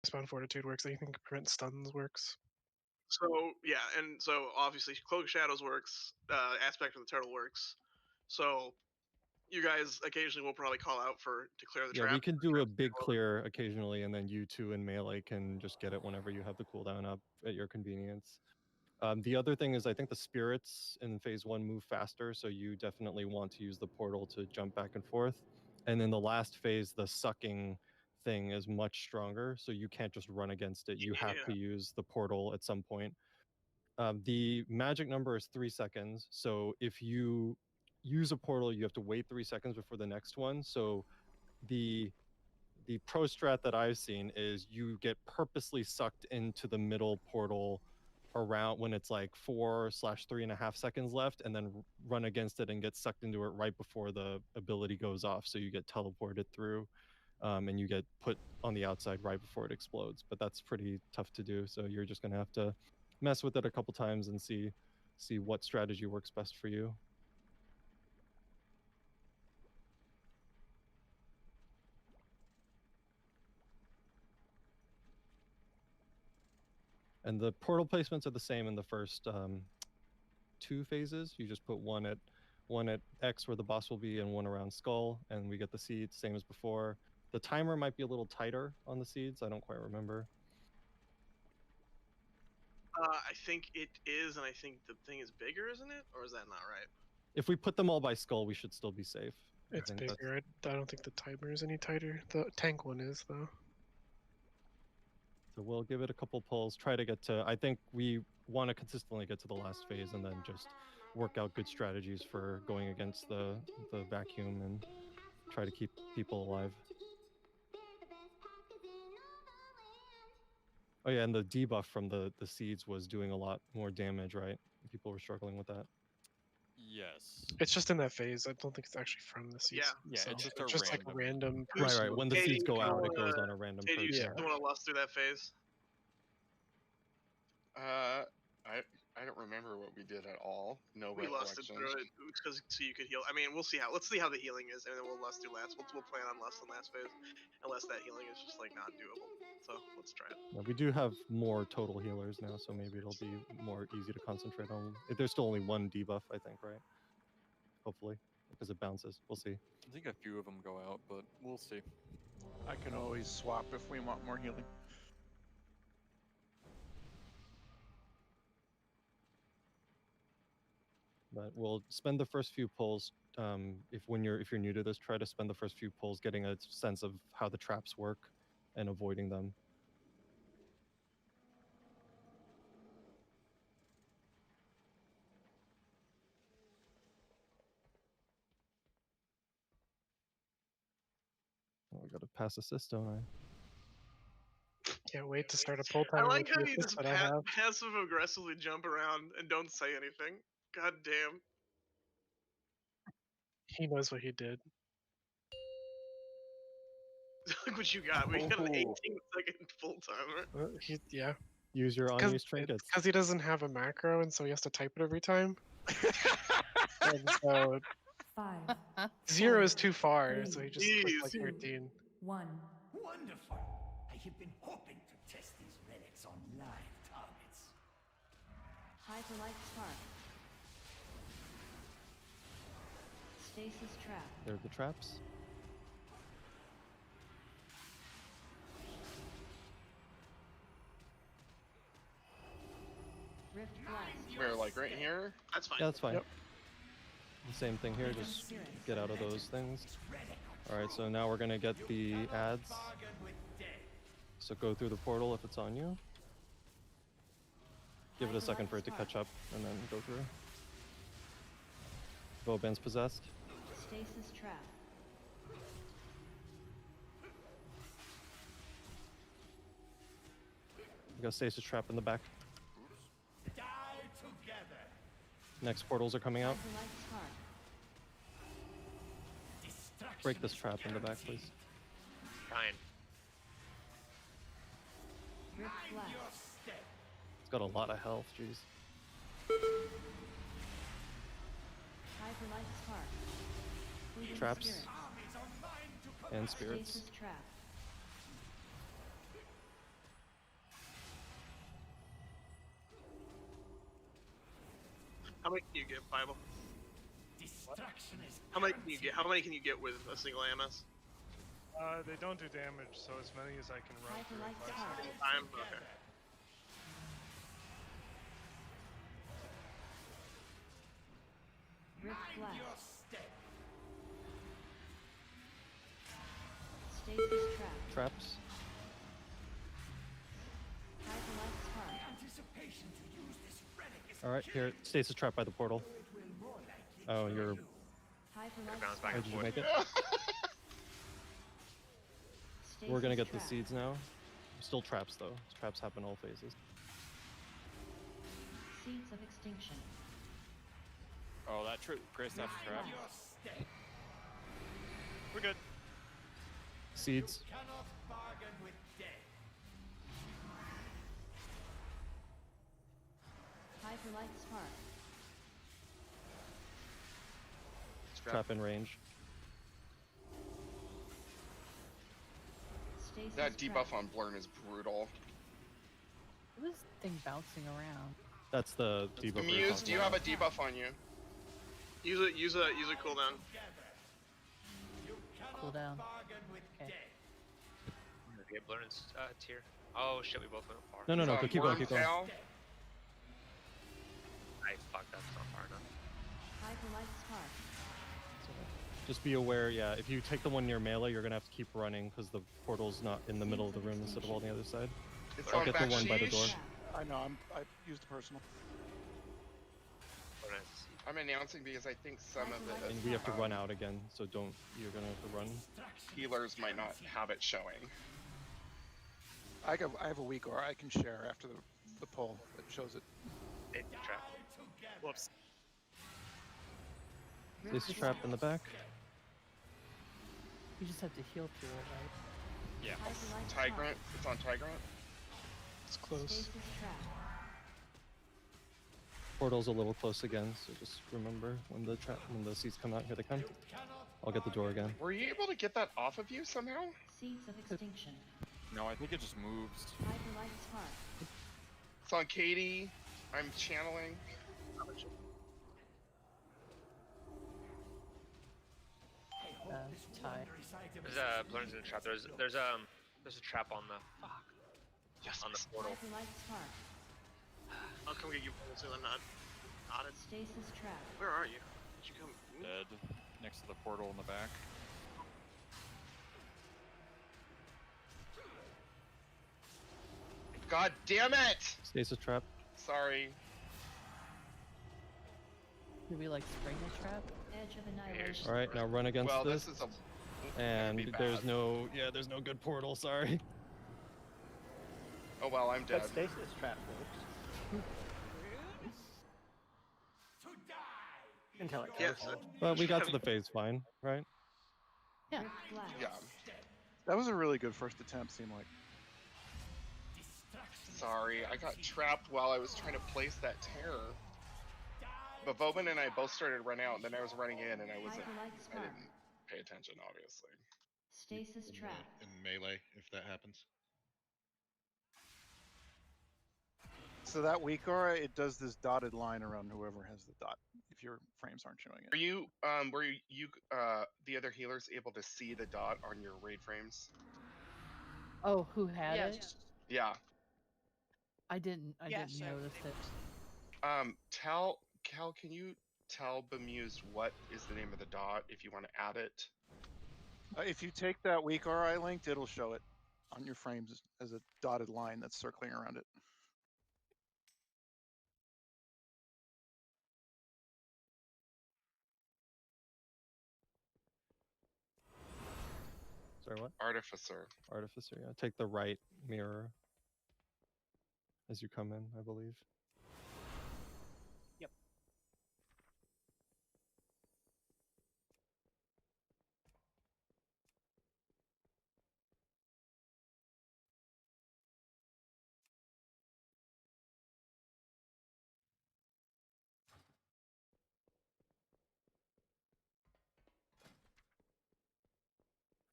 Spell Fortitude works. Anything to prevent stuns works. So yeah, and so obviously Cloak of Shadows works. Aspect of the Turtle works. So you guys occasionally will probably call out to clear the Yeah, trap. we can do a big clear occasionally, and then you two in melee can just get it whenever you have the cooldown up at your convenience. The other thing is I think the spirits in phase 1 move faster, so you definitely want to use the portal to jump back and forth. And in the last phase, the sucking thing is much stronger, so you can't just run against it. You have Yeah. to use the portal at some point. The magic number is 3 seconds, so if you use a portal, you have to wait 3 seconds before the next one. So the pro strat that I've seen is you get purposely sucked into the middle portal around when it's like 4/3.5 seconds left, and then run against it and get sucked into it right before the ability goes off. So you get teleported through, and you get put on the outside right before it explodes. But that's pretty tough to do. So you're just gonna have to mess with it a couple times and see what strategy works best for you. And the portal placements are the same in the first 2 phases. You just put one at X where the boss will be and one around Skull, and we get the seeds, same as before. The timer might be a little tighter on the seeds. I don't quite remember. I think it is, and I think the thing is bigger, isn't it? Or is that not right? If we put them all by Skull, we should still be safe. It's bigger. I don't think the timer is any tighter. The tank one is, though. So we'll give it a couple pulls, try to get to... I think we want to consistently get to the last phase and then just work out good strategies for going against the vacuum and try to keep people alive. Oh yeah, and the debuff from the seeds was doing a lot more damage, right? People were struggling with that. Yes. It's just in that phase. I don't think it's actually from the seeds. Yeah. Yeah, it's just like a random. Right. When the Katie, seeds go out, it wanna- goes on a random Katie, you person. still want to lust through that phase? I don't remember what we did at all. No We lusted recollections. through it because so you could heal. I mean, we'll see how. Let's see how the healing is, and then we'll lust through last. We'll plan on lust in last phase, unless that healing is just like not doable. So let's try it. Yeah, we do have more total healers now, so maybe it'll be more easy to concentrate on. There's still only one debuff, I think, right? Hopefully, because it bounces. We'll see. I think a few of them go out, but we'll see. I can always swap if we want more healing. But we'll spend the first few pulls. If you're new to this, try to spend the first few pulls getting a sense of how the traps work and avoiding them. Oh, I got to pass assist, don't I? Can't wait to start a pull I timer. like with how the you assist just that I have. passive aggressively jump around and don't say anything. God damn. He knows what he did. Look what you got. We got an 18-second full timer. Yeah. Use your unused trinkets. Because he doesn't have a macro, and so he has to type it every time. And so 5. 0 is too far, so he just Jeez. puts like 13. 1. Wonderful! I have been hoping to test these relics on live targets. Hyperlight spark. Stasis trap. There are the traps. Rift blast. We're like right here. That's fine. Yeah, that's fine. Yep. The same thing here, just get out of those things. Alright, so now we're gonna get the ads. So go through the portal if it's on you. Give it a second for it to catch up, and then go through. Boban's possessed. Stasis trap. We got stasis trap in the back. Die together! Next portals are coming out. Hyperlight spark. Destruction Break this is trap in the back, guaranteed. please. Fine. Rift Mind your blast. step. It's got a lot of health, jeez. Hyperlight spark. Fleeting Traps. spirit. Armies are mine to command. And spirits. Stasis trap. How many can you get, Bible? Destruction is How many can you get? How many can you get with a single AMS? They don't do damage, so as many as I can run through in 5 Hyperlight seconds. Time. Okay. Rift Mind your Blast. step. Stasis Trap. Traps. Hyperlight Spark. Anticipation to use this relic is All right, here, stasis trap by the portal. Oh, you're. Hyperlight Bounce back Spark. How and did you forth. make it? Stasis We're gonna get the Trap. seeds now. Still traps though. Traps happen all phases. Seeds of Extinction. Oh, that Grace that's trap. Mind your step. We're good. Seeds. Cannot bargain with death. Hyperlight Spark. Trap in range. Stasis That Trap. debuff on Blurn is brutal. What is this thing bouncing around? That's the debuff. we were Muse, talking do you about. have a debuff on you? Use a cooldown. You cannot Cooldown. bargain with Okay. death. We get Blurn's tier. Oh shit, we both went far. No, no, no. It's on Keep going. Keep going. Wormtail. I fucked up. It's not far enough. Hyperlight Spark. Just be aware, yeah. If you take the one near melee, you're gonna have to keep running because the portal's not in the middle of the room instead of on the other side. It's I'll on get the back one by the door. Trap. I know. I used a personal. Blurn has a seed. I'm announcing because I think some of the And we have to run out again, so don't. You're gonna have to run. healers might not have it showing. I have a weak aura I can share after the poll that shows it. It trap. Whoops. This trap in the back. You just have to heal through it, right? Yeah. Hyperlight Spark. Tigrant, it's on Tigrant. It's close. Stasis Trap. Portal's a little close again, so just remember when the seeds come out. Here they come. I'll get the door again. Were you able to get that off of you somehow? Seeds of Extinction. No, I think it just moves. Hyperlight Spark. It's on Katie. I'm channeling. Tie. There's Blurn's in the trap. There's a trap on the Yes. on the portal. Hyperlight Spark. I'll come get you so I'm not it. Stasis Trap. Where are you? Did you come? Dead. Next to the portal in the back. God damn it! Stasis trap. Sorry. Do we like spring the trap? Edge of Annihilation. All right, now run against Well, this. this is a. And be there's bad. there's no good portal. Sorry. Oh well, I'm dead. But stasis trap works. To die. Until it Yes. goes. But we got to the phase fine, right? Yeah. Rift Blast. Yeah. That was a really good first attempt. Seemed like. Sorry, I got trapped while I was trying to place that terror. But Vobin and I both started running out, and then I was running in, and I wasn't. Hyperlight I Spark. didn't pay attention, obviously. Stasis Trap. In melee, if that happens. So that weak aura, it does this dotted line around whoever has the dot. If your frames aren't showing it. Were you the other healers able to see the dot on your raid frames? Oh, who had it? Yeah. I didn't notice it. Cal, can you tell Bemused what is the name of the dot if you want to add it? If you take that weak aura I linked, it'll show it on your frames as a dotted line that's circling around it. Sorry, what? Artificer. Artificer. Yeah. Take the right mirror as you come in, I believe. Yep.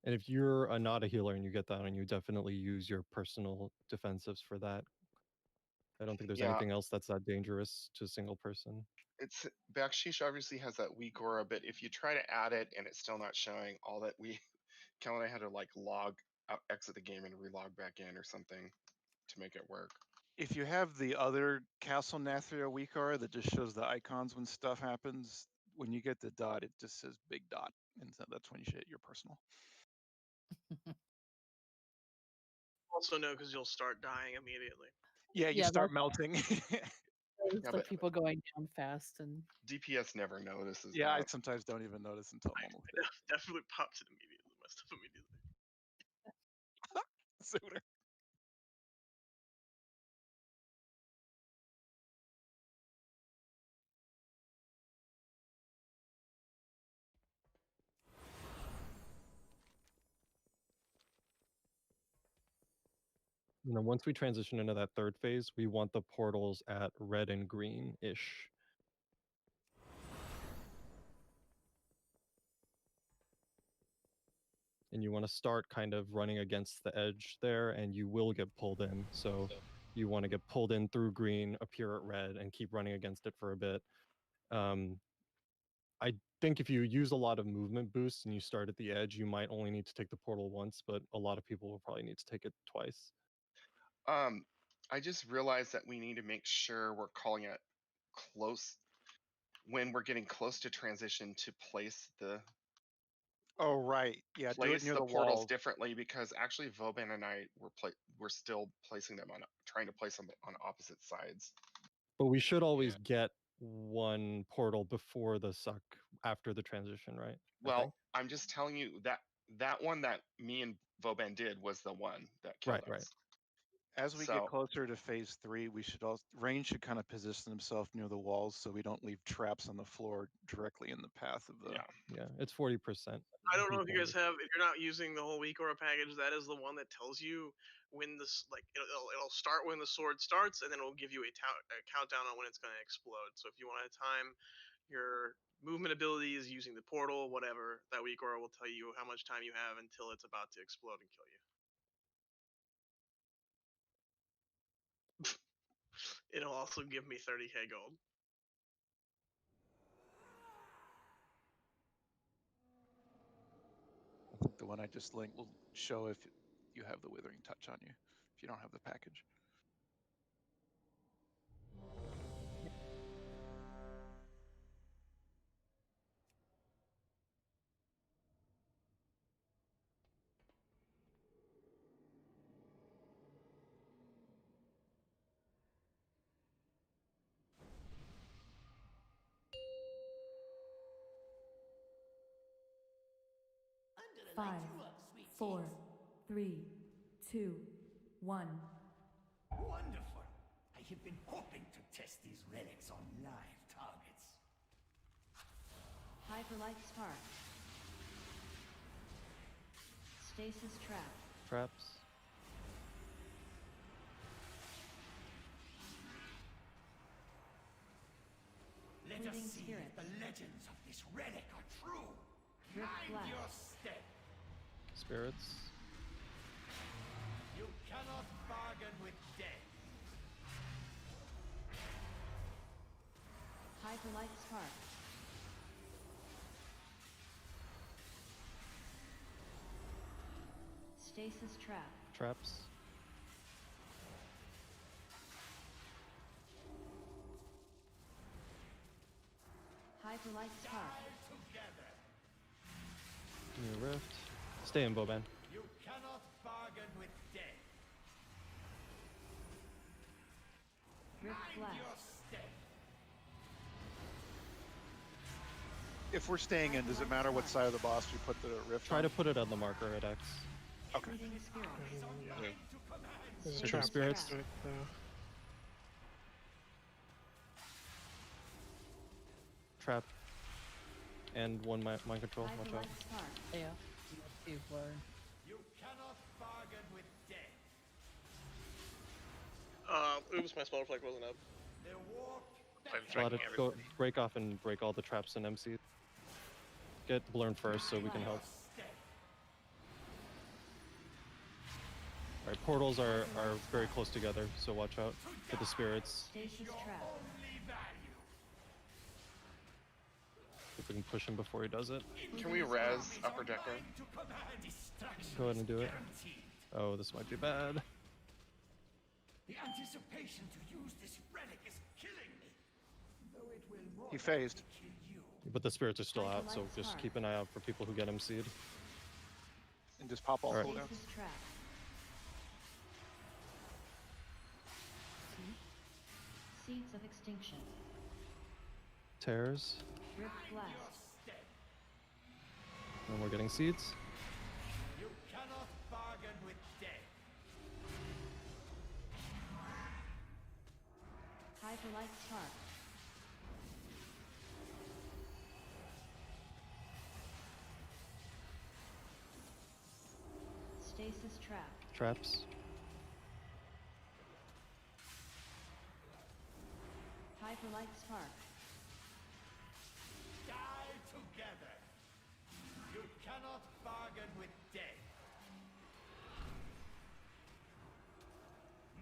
And if you're not a healer and you get that on, you definitely use your personal defensives for that. I don't think there's Yeah. anything else that's that dangerous to a single person. It's Baksheesh obviously has that weak aura, but if you try to add it and it's still not showing, all that we Kel and I had to like log out, exit the game and relog back in or something to make it work. If you have the other Castle Nathria weak aura that just shows the icons when stuff happens, when you get the dot, it just says big dot, and so that's when you should hit your personal. Also no, because you'll start dying immediately. Yeah, you Yeah, start that's- melting. It's Yeah, like but people going down fast and DPS never notices Yeah, I that. sometimes don't even notice until I'm almost It definitely pops it immediately. My stuff immediately. sooner. And then once we transition into that third phase, we want the portals at red and green-ish. And you want to start kind of running against the edge there, and you will get pulled in. So you want to get pulled in through green, appear at red, and keep running against it for a bit. I think if you use a lot of movement boosts and you start at the edge, you might only need to take the portal once, but a lot of people will probably need to take it twice. I just realized that we need to make sure we're calling it close when we're getting close to transition to place the Oh right, yeah, do it near the portals walls. differently, because actually Vauban and I were still placing them on, trying to place them on opposite sides. But we should always get one portal before the suck after the transition, right? Well, I'm just telling you that one that me and Vauban did was the one that killed Right. us. As we get closer to phase 3, we should also Rain should kind of position himself near the walls so we don't leave traps on the floor directly in the path of the. Yeah, it's 40%. I don't know if you guys have, if you're not using the whole weak aura package, that is the one that tells you when this, like, it'll start when the sword starts, and then it'll give you a countdown on when it's going to explode. So if you want to time your movement abilities using the portal, whatever, that weak aura will tell you how much time you have until it's about to explode and kill you. It'll also give me 30k gold. I think the one I just linked will show if you have the Withering Touch on you, if you don't have the package. Five, 4, 3, 2, 1. Wonderful. I have been hoping to test these relics on live targets. Hyperlight spark. Stasis trap. Traps. Let Fleeting us see spirits. if the legends of this relic are true. Drift Mind blast. your step. Spirits. You cannot bargain with death. Hyperlight spark. Stasis trap. Traps. Hyperlight spark. Give me a rift. Stay in, Boban. You cannot bargain with death. Drift Mind blast. your step. If we're staying in, does it matter what side of the boss we put the rift Try on? to put it on the marker at X. Okay. Fleeting spirit. There's a Trigger trap spirits. next to it, though. Trap. And one mind control. Watch out. Hyperlight spark. yeah. People are You cannot bargain with death. Oops, my spell reflect wasn't up. The walk. Let it go. Break off and break all the traps and MC. Get Blurn first so we can help. Alright, portals are very close together, so watch out for the spirits. Stasis trap. If we can push him before he does it. Can we res upper decker? Go ahead and do it. Oh, this might be bad. The anticipation to use this relic is killing me. Though it will more He phased. kill you. But the spirits are still out, so just keep an eye out for people who get MC'd. And just pop all All right. cooldowns. Stasis trap. Seeds of extinction. Tears. Rift blast. And we're getting seeds. You cannot bargain with death. Hyperlight spark. Stasis trap. Traps. Hyperlight spark. Die together. You cannot bargain with death.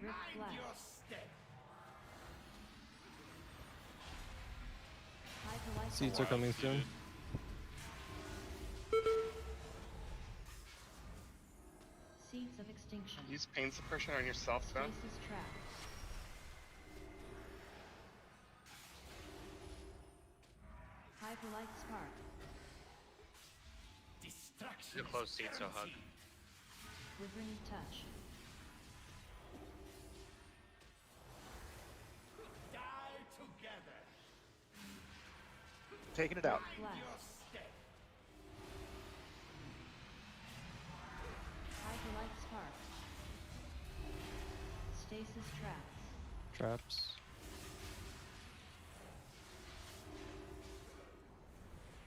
Rift Mind blast. your step. Hyperlight Seeds are coming soon. Seeds of extinction. Use pain suppression on yourself, Sven. Stasis trap. Hyperlight spark. Destruction. The close seat, so hug. Withering touch. Die together. Taking it out. Blast. Your step. Hyperlight spark. Stasis traps. Traps.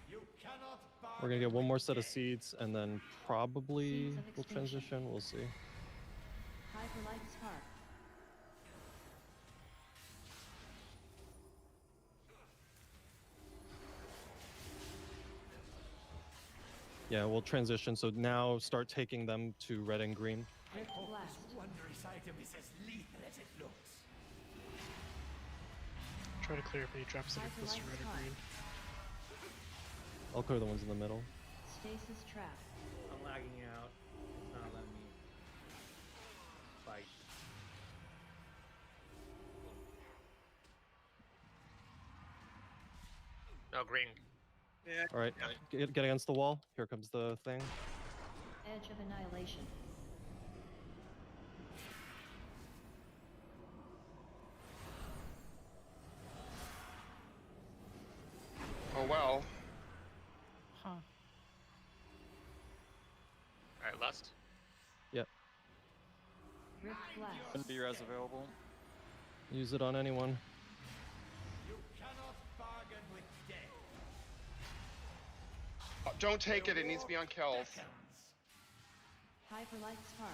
You cannot bargain. We're gonna get one more set of with seeds, and then probably Seeds of we'll extinction. transition. We'll see. Hyperlight spark. Yeah, we'll transition. So now start taking them to red and green. Rift Hope blast. this wondrous item is as lethal as it looks. Try to clear up any traps that are close to red or green. I'll clear the ones in the middle. Stasis trap. I'm lagging out. It's not letting me fight. No, green. Yeah. All right, get against the wall. Here comes the thing. Edge of annihilation. Oh well. Huh. Alright, lust. Yep. Rift blast. Shouldn't be res available. Use it on anyone. You cannot bargain with death. Don't take it. It needs to be on Kells. Hyperlight spark.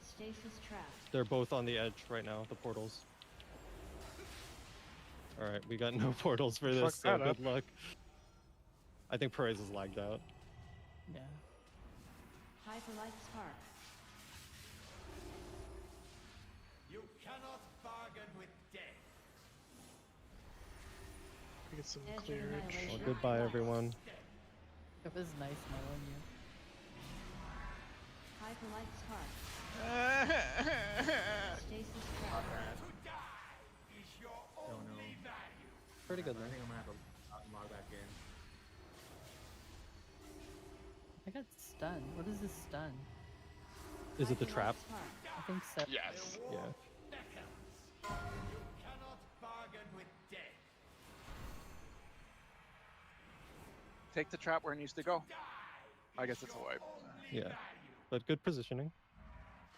Stasis trap. They're both on the edge right now. The portals. All right, we got no portals for this. Fuck So that up. good luck. I think Perez is lagged out. Yeah. Hyperlight spark. You cannot bargain with death. Get some Edge of clearage. annihilation. Well, goodbye, everyone. It was nice knowing you. Hyperlight spark. Stasis trap. To die is your only value. Pretty good I though. think I'm gonna have to log back in. I got stunned. What is this stun? Is it the Hyperlight trap? spark. I think so. Yes. Yeah. Beckons. You cannot bargain with death. Take the trap where it needs to go. I guess it's a wipe. Yeah. But good positioning.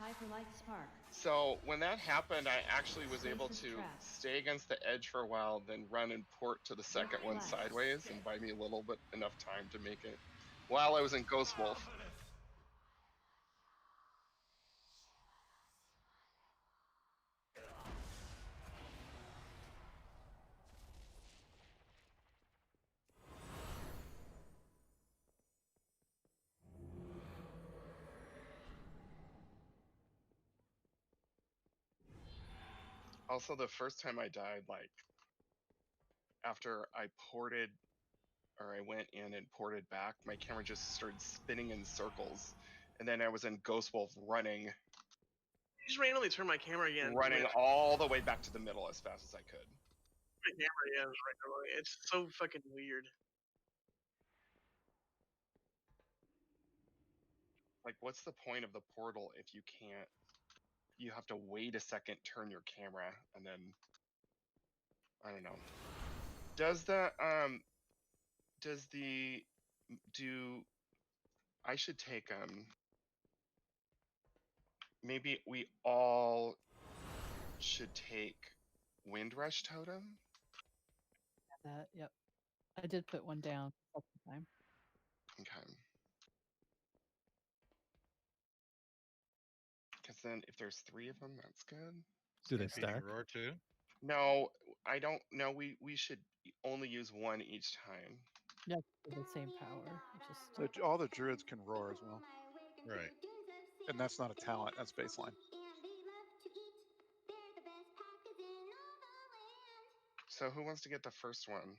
Hyperlight spark. So when that happened, I actually was able Stasis to trap. stay against the edge for a while, then run and port to the second one blast. sideways and buy me a little bit enough time to make it while I was in Ghost Wolf. Also, the first time I died, like, after I ported, or I went in and ported back, my camera just started spinning in circles, and then I was in Ghost Wolf running. I just randomly turned my camera again. Running all the way back to the middle as fast as I could. My camera again randomly. It's so fucking weird. Like, what's the point of the portal if you can't? You have to wait a second, turn your camera, and then I don't know. Does the I should take maybe we all should take Wind Rush Totem? That, yep. I did put one down at the time. Okay. Because then if there's 3 of them, that's good. Do they Stampeding stack? Roar too? No, I don't. No, we should only use one each time. Yeah, for the same power. Just So all the druids can roar as well. Right. And that's not a talent, that's baseline. So who wants to get the first one?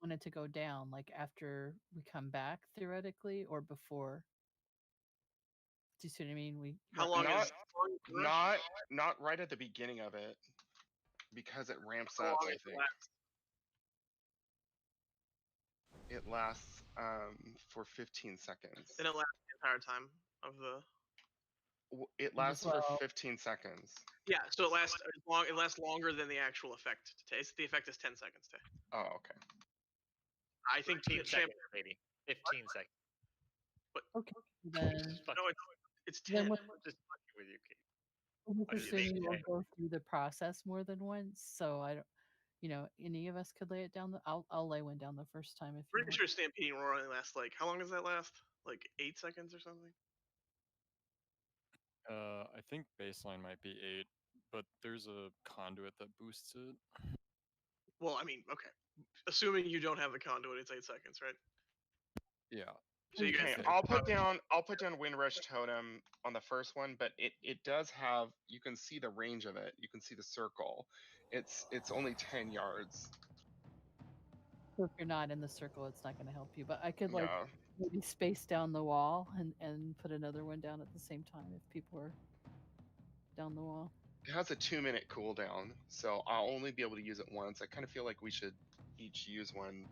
wanted to go down, like after we come back theoretically, or before. Do you see what I mean? How long is not right at the beginning of it, because it ramps How up. long I does it think last? it lasts for 15 seconds. Then it lasts the entire time of the. It lasts for 15 seconds. Yeah, so it lasts long. It lasts longer than the actual effect. The effect is 10 seconds. Oh, okay. I think 15 seconds, maybe 15 seconds. But okay, then no, it's 10. then Just fucking with you, Kate. I'm What do you assuming think, we'll Jay? go through the process more than once, so I don't. Any of us could lay it down. I'll lay one down the first time if you Pretty want. sure Stampeding Roar only lasts like, how long does that last? Like 8 seconds or something? I think baseline might be 8, but there's a conduit that boosts it. Well, I mean, okay. Assuming you don't have the conduit, it's 8 seconds, right? Yeah. So you guys. Okay, I'll put down Wind Rush Totem on the first one, but it does have, you can see the range of it. You can see the circle. It's only 10 yards. So if you're not in the circle, it's not going to help you. But I could No. maybe space down the wall and put another one down at the same time if people are down the wall. It has a 2-minute cooldown, so I'll only be able to use it once. I kind of feel like we should each use one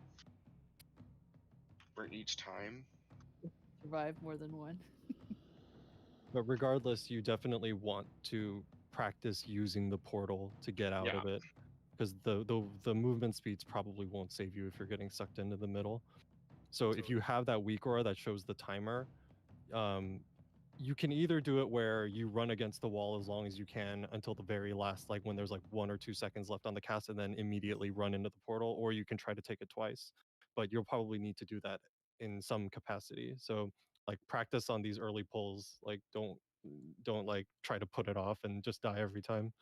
for each time. Survive more than one. But regardless, you definitely want to practice using the portal to get out of it, because the movement speeds probably won't save you if you're getting sucked into the middle. So if you have that weak aura that shows the timer, you can either do it where you run against the wall as long as you can until the very last, like when there's like 1 or 2 seconds left on the cast, and then immediately run into the portal, or you can try to take it twice. But you'll probably need to do that in some capacity. So like practice on these early pulls. Like don't like try to put it off and just die every time.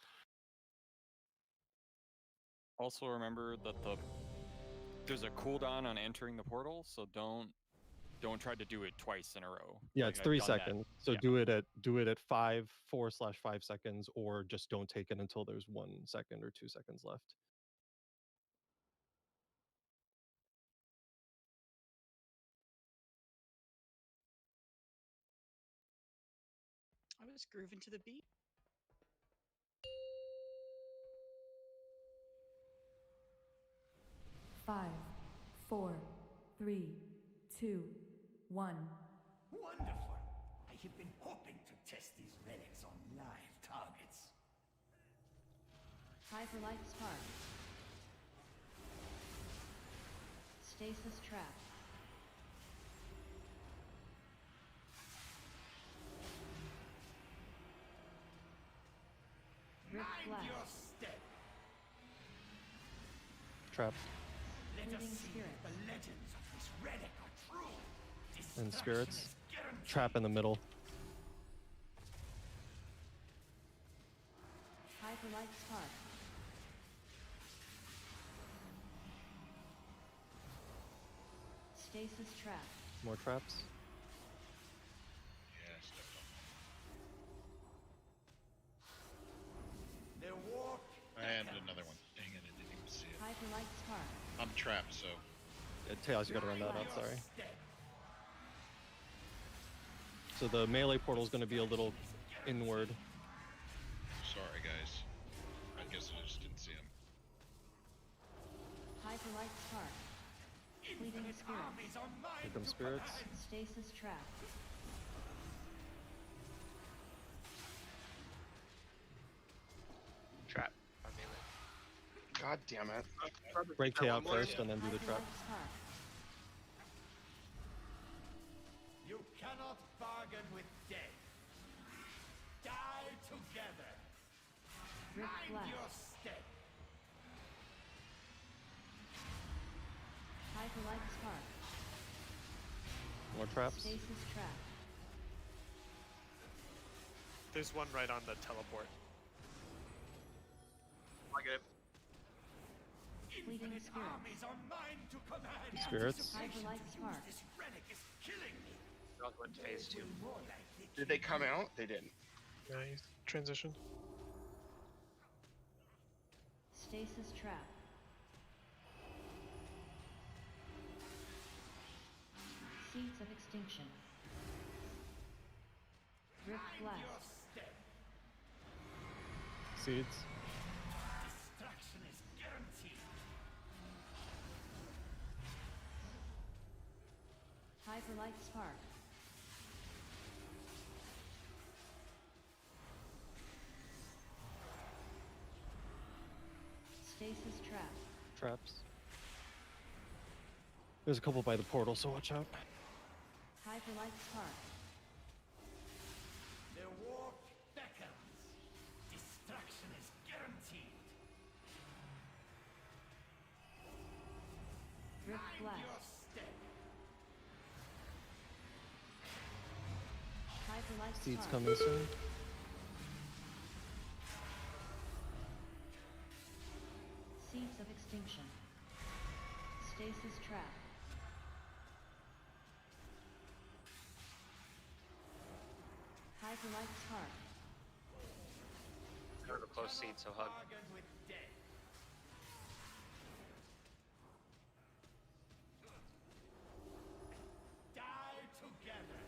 Also remember that there's a cooldown on entering the portal, so don't try to do it twice in a row. Yeah, Like, it's I've 3 done that. seconds. So Yeah. do it at 4/5 seconds, or just don't take it until there's 1 second or 2 seconds left. I was grooving to the beat. Five, 4, 3, 2, 1. Wonderful. I have been hoping to test these relics on live targets. Hyperlight Spark. Stasis Trap. Rift Mind your Blast. step. Trap Let us Moving see if Spirits. the legends of this relic are true. and Destruction spirits. is guaranteed. Trap in the middle. Hyperlight Spark. Stasis Trap. More traps. Yeah, stepped The walk on. And another one. I'm trapped, so. Yeah, Tails, you gotta run that out, sorry. So the melee portal is gonna be a little inward. Sorry, guys. I guess I just didn't see him. Hyperlight spark. Fleeting spirits. Here come spirits. Stasis trap. Trap. On melee. God damn it. Break Tay out first and then do the trap. Hyperlight spark. You cannot bargain with death. Die together. Rift Mind blast. your step. Hyperlight spark. More traps. Stasis trap. There's one right on the teleport. I get it. Fleeting spirits. Armies are mine to command. Spirits. Hyperlight spark. This relic is killing me. Not went phase 2. More likely Did they come out? They didn't. Nice. Transition. Stasis trap. Seeds of extinction. Rift blast. Seeds. Destruction is guaranteed. Hyperlight spark. Stasis trap. Traps. There's a couple by the portal, so watch out. Hyperlight spark. The war beckons. Destruction is guaranteed. Rift Mind your blast. step. Hyperlight Seeds spark. coming soon. Seeds of extinction. Stasis trap. Hyperlight spark. Kind of a close seat, so hug. Bargain with death. Die together.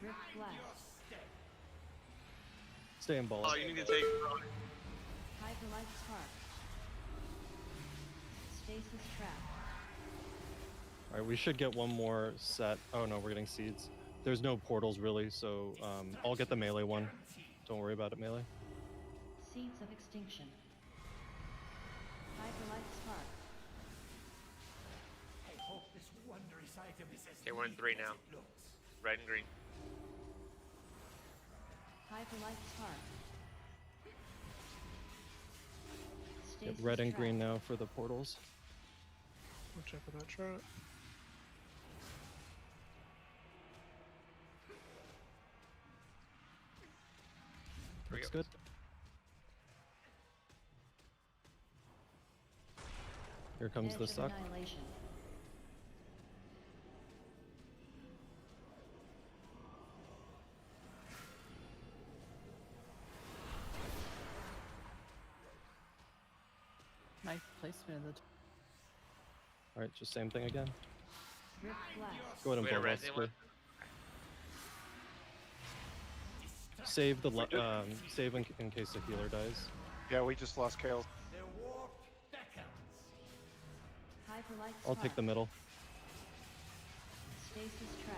Rift Mind your blast. step. Stay in ball. Oh, you need to take. Hyperlight spark. Stasis trap. Alright, we should get one more set. Oh no, we're getting seeds. There's no portals really, so I'll get the melee one. Don't worry about it, melee. Seeds of extinction. Hyperlight spark. I hope this wondrous item is as Okay, we're in neat 3 as now. it looks. Red and green. Hyperlight spark. Get Stasis red and trap. green now for the portals. Watch out for that trap. Looks good. Here comes Edge the of suck. annihilation. Nice placement of the. Alright, just same thing again. Rift blast. Go ahead and Wait, a blow red us. anyone? Save the save in case the healer dies. Yeah, we just lost Kale. The war beckons. Hyperlight I'll spark. take the middle. Stasis trap.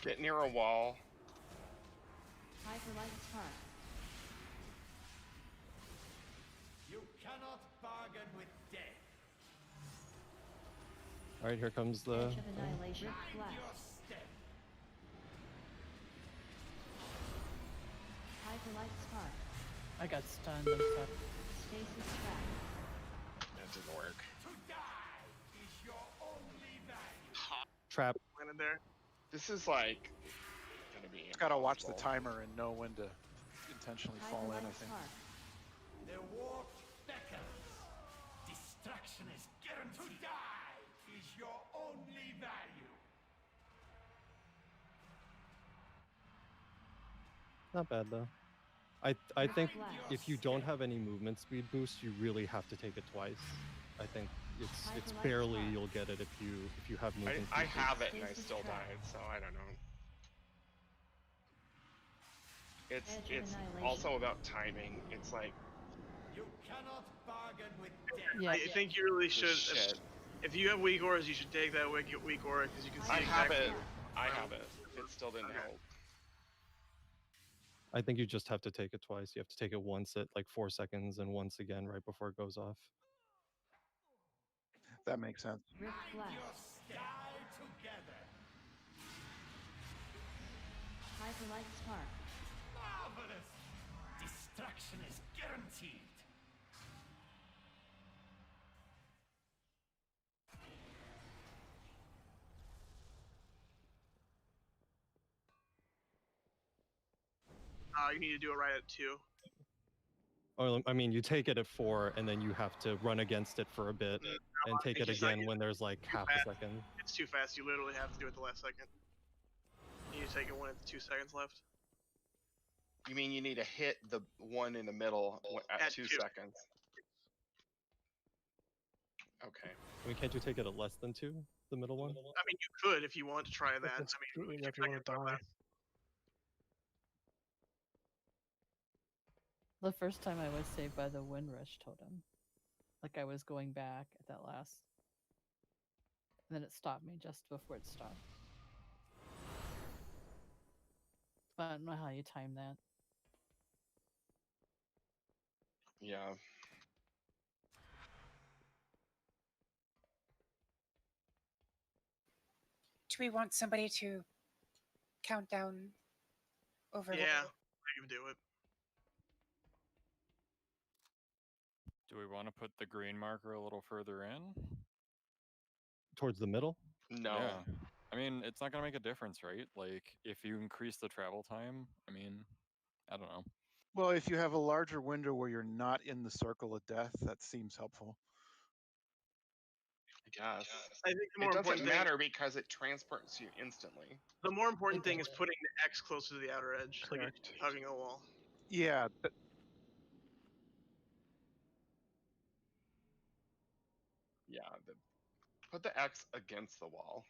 Get near a wall. Hyperlight spark. You cannot bargain with death. Alright, here comes the. Edge of annihilation. Rift Mind your blast. step. Hyperlight spark. I got stunned. I'm sorry. Stasis trap. That didn't work. To die is your only value. Trap. Landed there. This is like gonna be. Just gotta watch the impossible. timer and know when to intentionally fall in, I Hyperlight think. spark. The war beckons. Destruction is guaranteed. To die is your only value. Not bad though. I think if you don't have any movement speed boost, you really have to take it twice. I think it's barely you'll get it if you have movement. I speed have boost. it and I still died, so I don't know. It's also about timing. It's like You cannot bargain with Yeah. I think you really should. shit. If you have weak auras, you should take that weak aura because you can see I have exactly. it. I have it. It still didn't help. I think you just have to take it twice. You have to take it once at like 4 seconds and once again right before it goes off. That makes sense. your sky together. Hyperlight Spark. Marvelous! Destruction is guaranteed. You need to do it right at 2. Or I mean, you take it at 4 and then you have to run against it for a bit and take it again when there's like half a second. It's too fast. You literally have to do it the last second. You need to take it when it's 2 seconds left. You mean you need to hit the one in the middle at 2 seconds? Okay. I mean, can't you take it at less than 2, the middle one? I mean, you could if you want to try that. I mean, if you want to die. The first time I was saved by the Windrush totem. Like I was going back at that last. And then it stopped me just before it stopped. But I don't know how you time that. Yeah. Do we want somebody to count down over? Yeah, I can do it. Do we want to put the green marker a little further in? Towards the middle? No. Yeah. I mean, it's not going to make a difference, right? Like, if you increase the travel time, I mean, I don't know. Well, if you have a larger window where you're not in the circle of death, that seems helpful. I guess. I think the more it doesn't important matter because it transports you instantly. The more important thing is putting the X closer to the outer edge, Correct. like it's hugging a wall. Yeah. Yeah. Put the X against the wall.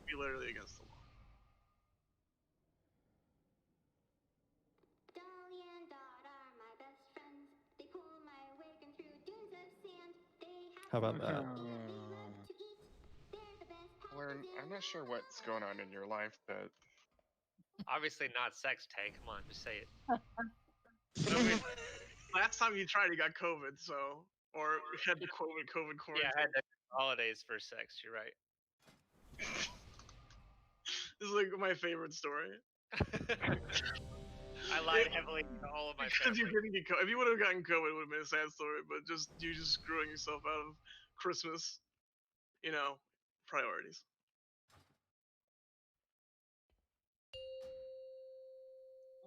Be literally against the wall. Dolly and Dot are my best friends. They pull my wagon through dunes of sand. They have How about that? to eat. They're the best. I'm not sure what's going on in your life, but Obviously not sex, Tay. Come on, just say it. I mean, last time you tried, you got COVID, so or had the COVID quarantine. Yeah, I had the holidays for sex. You're right. This is like my favorite story. I lied heavily to all of my Because family. you didn't get COVID. If you would have gotten COVID, it would have been a sad story. But just you just screwing yourself out of Christmas, you know, priorities.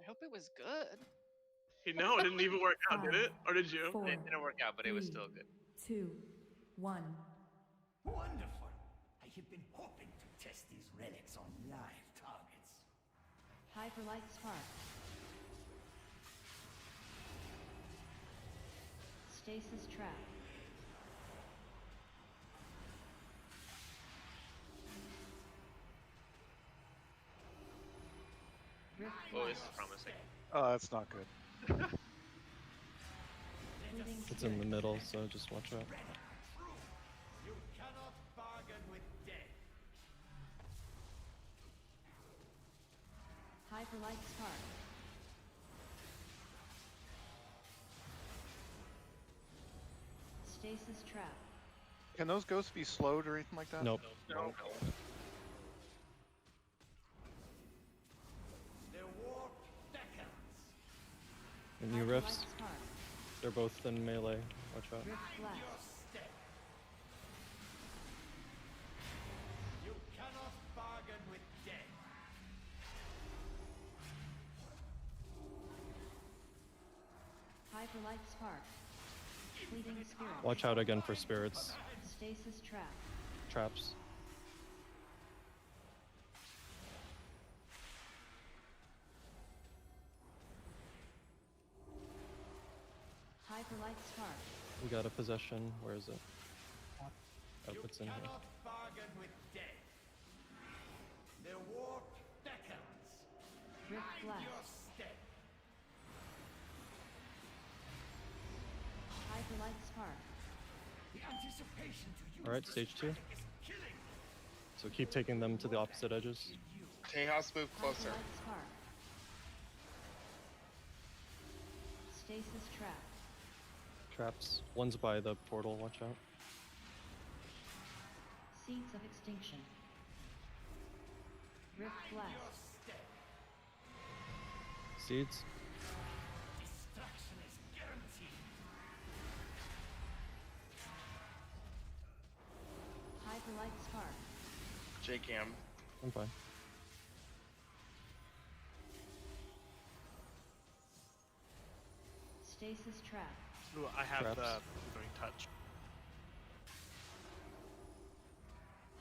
I hope it was good. No, it didn't even work out, did it? Or did you? 4, It didn't work out, but it was still good. 2, 1. Wonderful. I have been hoping to test these relics on live targets. Hyperlight Spark. Stasis Trap. Rift Oh, this is Blast. promising. Oh, that's not good. Fleeting It's in the Spirit. middle, so just watch out. You cannot bargain with death. Hyperlight Spark. Stasis Trap. Can those ghosts be slowed or anything like that? Nope. No. The warp beckons. And new Hyperlight riffs, Spark. they're both in melee. Watch out. Rift Your Blast. step. You cannot bargain with death. Hyperlight Spark. Fleeting Spirit. Watch out again for spirits. Stasis Trap. Traps. Hyperlight spark. We got a possession. Where is it? Oh, it's in here. Cannot bargain with death. The warp beckons. Rift Mind blast. your step. Hyperlight spark. The anticipation to use All right, this stage 2. relic is killing. So keep taking them to the opposite edges. Tejas, move closer. Hyperlight spark. Stasis trap. Traps. One's by the portal. Watch out. Seeds of extinction. Rift blast. Seeds. Destruction is guaranteed. Hyperlight spark. J-Cam. I'm fine. Stasis trap. Ooh, I have Traps. the Withering Touch.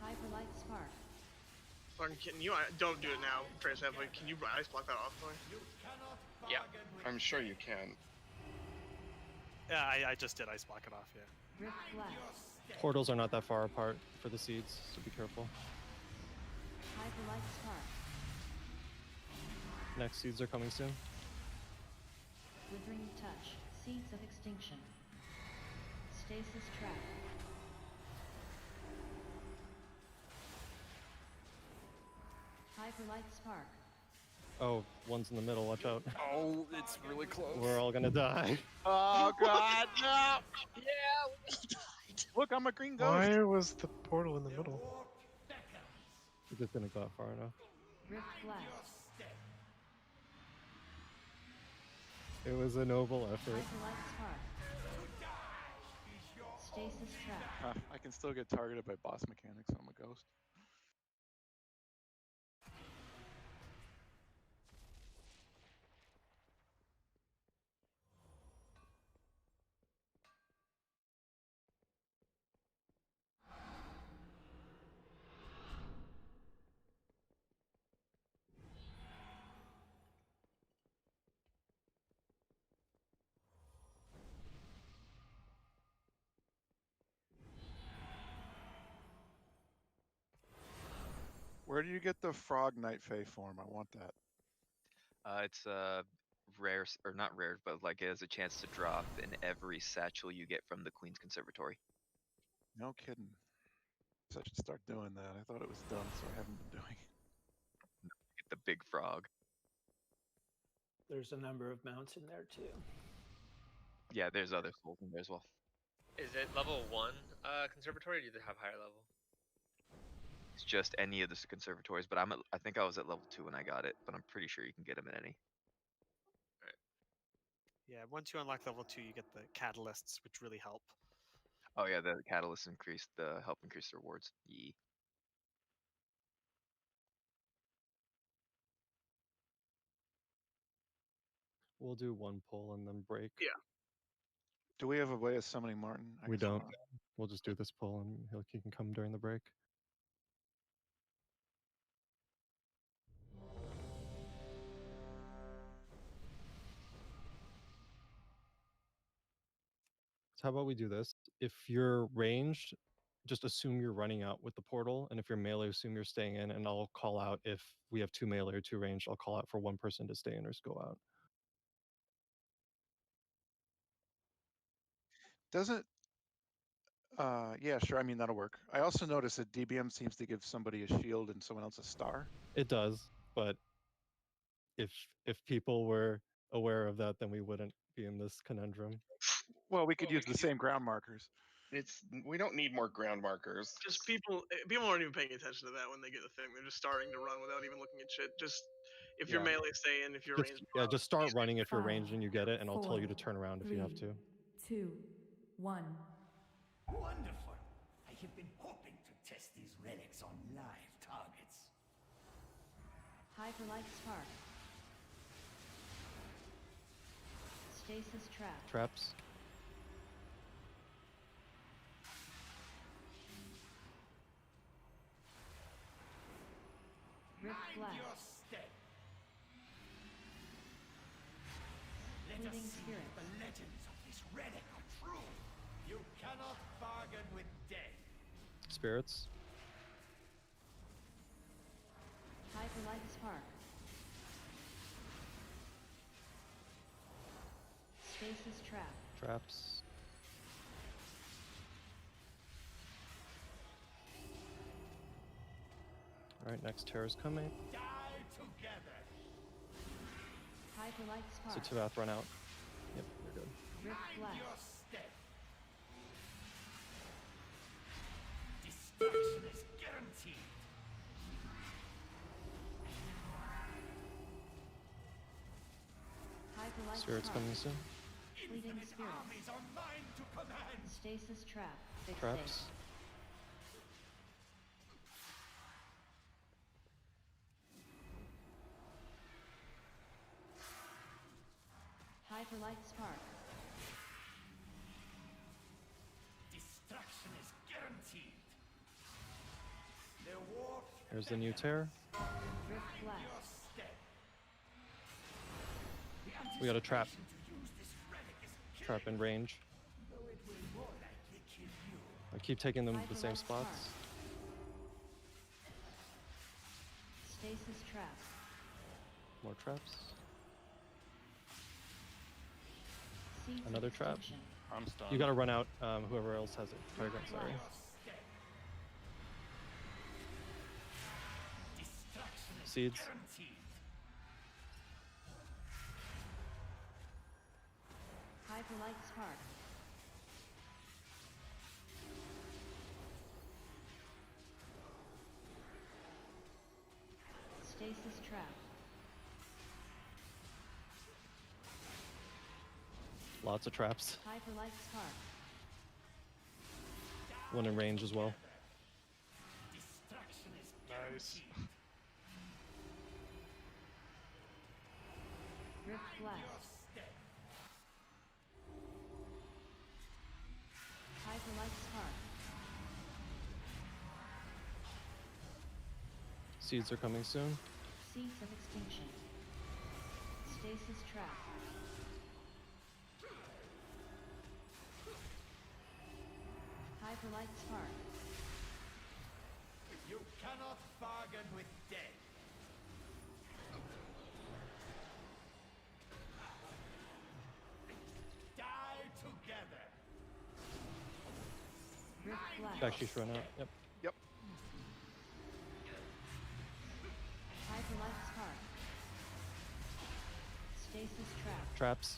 Hyperlight spark. Fucking can you? Don't do it now, Trace. Can you ice block that off for me? Yeah. I'm sure you can. Yeah, I just did ice block it off. Yeah. Rift blast. Portals are not that far apart for the seeds, so be careful. Hyperlight spark. Next seeds are coming soon. Withering touch. Seeds of extinction. Stasis trap. Hyperlight spark. Oh, one's in the middle. Watch out. Oh, it's really close. We're all gonna die. Oh God, no! Yeah, we all died. Look, I'm a green ghost. Why was the portal in the middle? We just didn't go out far enough. Rift blast. It was a noble effort. Hyperlight spark. Stasis trap. I can still get targeted by boss mechanics. I'm a ghost. Where do you get the frog night fae form? I want that. It's rare, or not rare, but like it has a chance to drop in every satchel you get from the Queen's Conservatory. No kidding. So I should start doing that. I thought it was done, so I haven't been doing it. Get the big frog. There's a number of mounts in there too. Yeah, there's other souls in there as well. Is it level 1 conservatory, or do they have higher level? It's just any of the conservatories, but I think I was at level 2 when I got it, but I'm pretty sure you can get them in any. Yeah, once you unlock level 2, you get the catalysts, which really help. Oh yeah, the catalyst increased help increase the rewards. Yee. We'll do one pull and then break. Yeah. Do we have a way of summoning Martin? We guess don't. not. We'll just do this pull and he can come during the break. So how about we do this? If you're ranged, just assume you're running out with the portal, and if you're melee, assume you're staying in, and I'll call out if we have 2 melee or 2 ranged, I'll call out for one person to stay in or go out. Doesn't yeah, sure. I mean, that'll work. I also noticed that DBM seems to give somebody a shield and someone else a star. It does, but if people were aware of that, then we wouldn't be in this conundrum. Well, we could use the same ground markers. We don't need more ground markers. Just people aren't even paying attention to that when they get the thing. They're just starting to run without even looking at shit. Just if you're Yeah. melee, stay in. If you're Just, ranged, yeah, just start running if you're 5, ranged and you get it, and I'll tell you to 4, turn around if you have 3, to. 2, 1. Wonderful. I have been hoping to test these relics on live targets. Hyperlight spark. Stasis trap. Traps. Rift Mind blast. your step. Let Fleeting us see spirit. what the legends of this relic are spirits. Hyperlight Spark. Stasis Trap. Traps. All right, next terror's coming. Die together. Hyperlight So Spark. Tivath run out. Yep, they're good. Rift Mind Blast. your step. Destruction is guaranteed. Hyperlight Spirits Spark. coming soon. Fleeting Infinite Spirits. armies are mine to command. Stasis Trap. Fixate. Traps. Hyperlight Spark. Destruction is guaranteed. The war. Here's the new terror. Rift Blast. Your step. The We got a trap. anticipation to use this relic is Trap in range. though it will more likely kill you. I keep taking them to the same Hyperlight Spark. spots. Stasis Trap. More traps. Seeds of Another trap. Extinction. I'm stunned. You gotta run out. Whoever else has it. Fragrance, sorry. Your step. Destruction is Seeds. guaranteed. Hyperlight Spark. Stasis Trap. Lots of traps. Hyperlight Spark. One in range as well. Destruction is Nice. guaranteed. Rift Your Blast. step. Hyperlight Spark. Seeds are coming soon. Seeds of Extinction. Stasis Trap. Hyperlight Spark. You cannot bargain with death. Die together. Rift Blast. Back she's run out. Yep. Yep. Hyperlight Spark. Stasis Trap. Traps.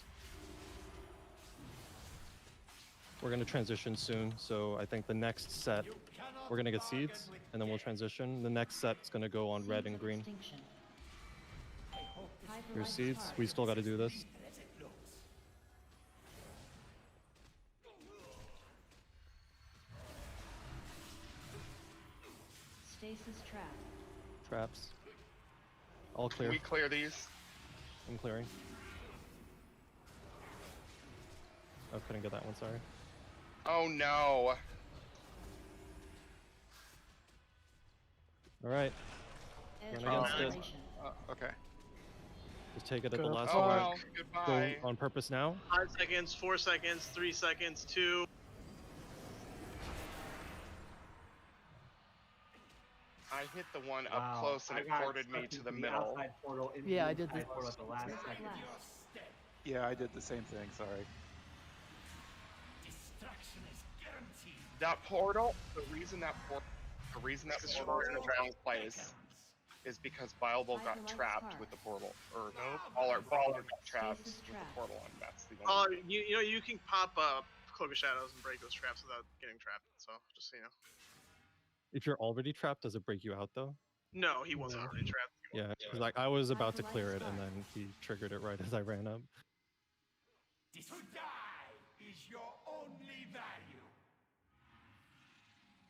We're gonna transition soon, so I think the next set You cannot we're gonna get bargain seeds, with and then we'll death. transition. The next set's gonna go on red Seeds and of green. Extinction. I hope this Hyperlight Here's seeds. Spark. We still got to do this. is as it looks. Stasis Trap. Traps. All Can clear. we clear these? I'm clearing. Oh, couldn't get that one. Sorry. Oh no. All right. Edge Run of against it. Annihilation. Okay. Just take it at the Go. last Oh one. well. Go Goodbye. on purpose now. 5 seconds, 4 seconds, 3 seconds, 2. I hit the one Wow, up close and I it got ported me stuck to into the middle. outside portal into Yeah, the I did inside this. portal at the last Rift second. Blast. Your step. Yeah, I did the same thing. Sorry. Destruction is guaranteed. That portal. The reason that portal is in the wrong place is because Viable got Hyperlight trapped Spark. with the portal, or Nope. Baller got trapped Stasis with the Trap. portal, and that's the only. You know you can pop Cloak of Shadows and break those traps without getting trapped. So just so you know. If you're already trapped, does it break you out though? No, he wasn't No. already trapped. Yeah, because like I was about to Hyperlight clear it, and Spark. then he triggered it right as I ran up. To die is your only value.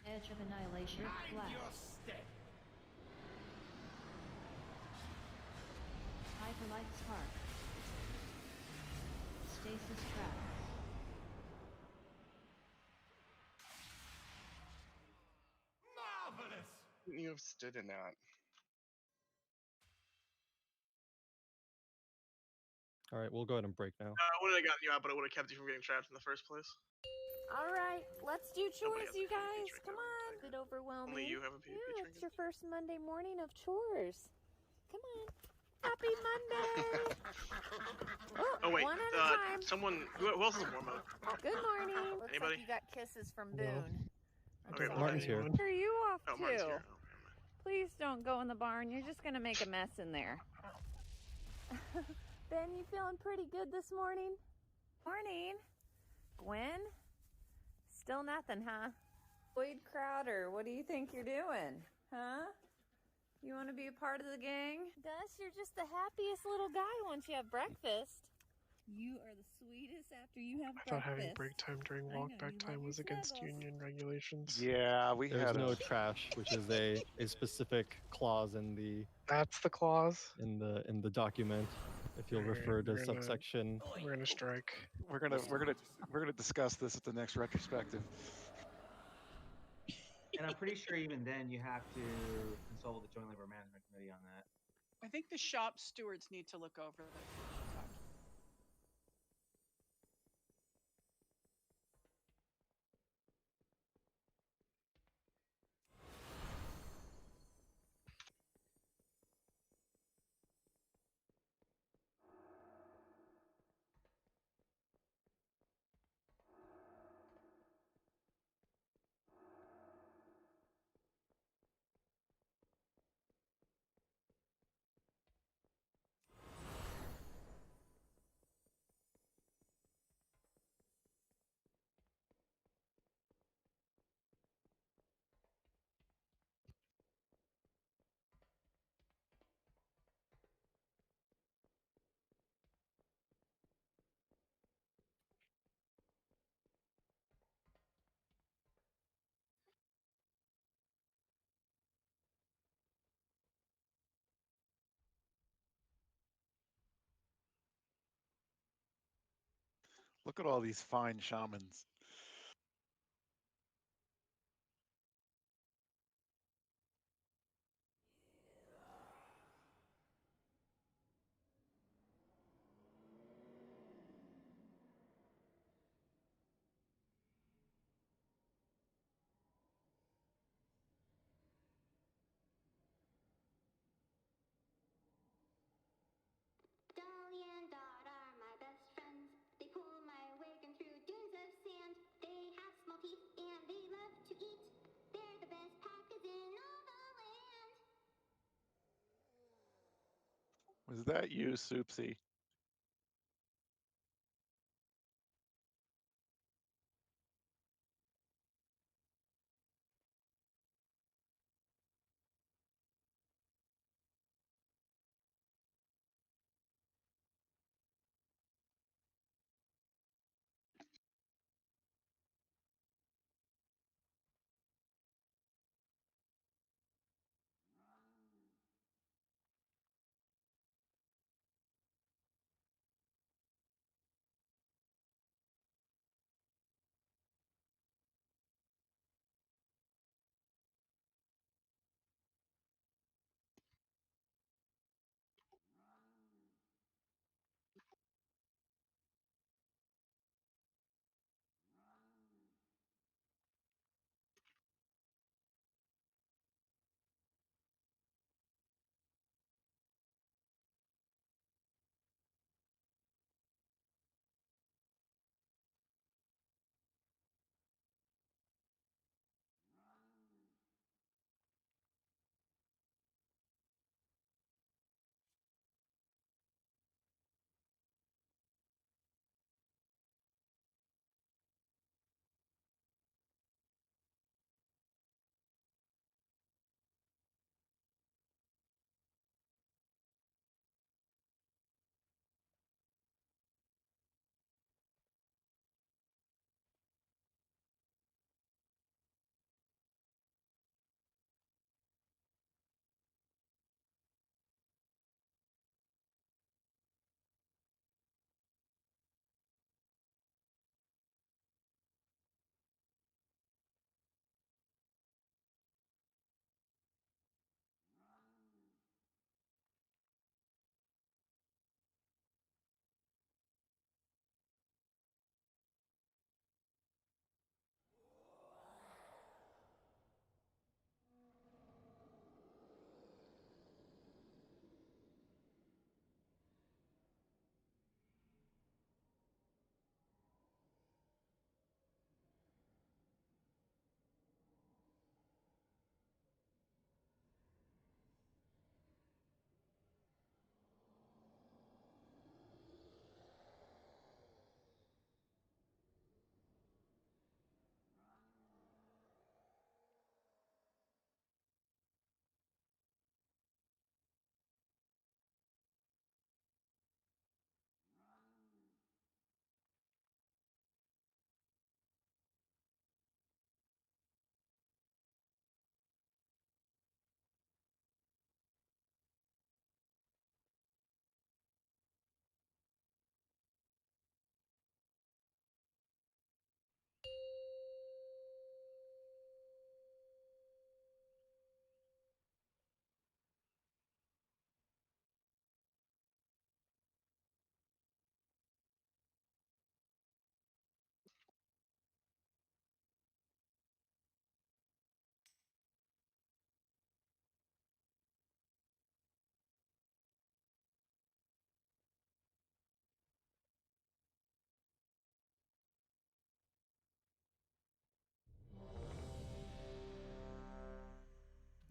Edge of Annihilation. Rift Mind your Blast. step. Hyperlight Spark. Stasis Trap. Marvelous. Couldn't you have stood in that? All right, we'll go ahead and break now. I would have gotten you out, but it would have kept you from getting trapped in the first place. All right, let's do Nobody chores, has a you free guys. paycheck Come out of on. Tiger. Bit overwhelming. Only you have a PvP Yeah, trinket? it's your first Monday morning of chores. Come on. Happy Monday. Oh wait, one at a time. someone. Who else is in war mode? Good morning. Looks Anybody? like you got kisses from No. Boone. Okay, well, Martin's here. Where are you off Oh, to? Martin's here. Oh, never mind. Please don't go in the barn. You're just gonna make a mess in there. Ben, you feeling pretty good this morning? Morning. Gwen? Still nothing, huh? Boyd Crowder, what do you think you're doing? Huh? You want to be a part of the gang? Gus, you're just the happiest little guy once you have breakfast. You are the sweetest after you have I thought breakfast. having break time during I know, walkback you love time your was against snuggles. union regulations. Yeah, we There's had no a trash, which is a specific clause in the That's the clause. in the document. If you'll Alright, refer to we're gonna- subsection. We're gonna strike. we're gonna discuss this at the next retrospective. And I'm pretty sure even then you have to consult with the Joint Labor Management Committee on that. I think the shop stewards need to look over the document. Look at all these fine shamans. Dolly and Dot are my best friends. They pull my wagon through dunes of sand. They have small teeth and they love to eat. They're the best packers in all the land. Was that you, Soupsy?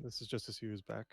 This is just to see who's back.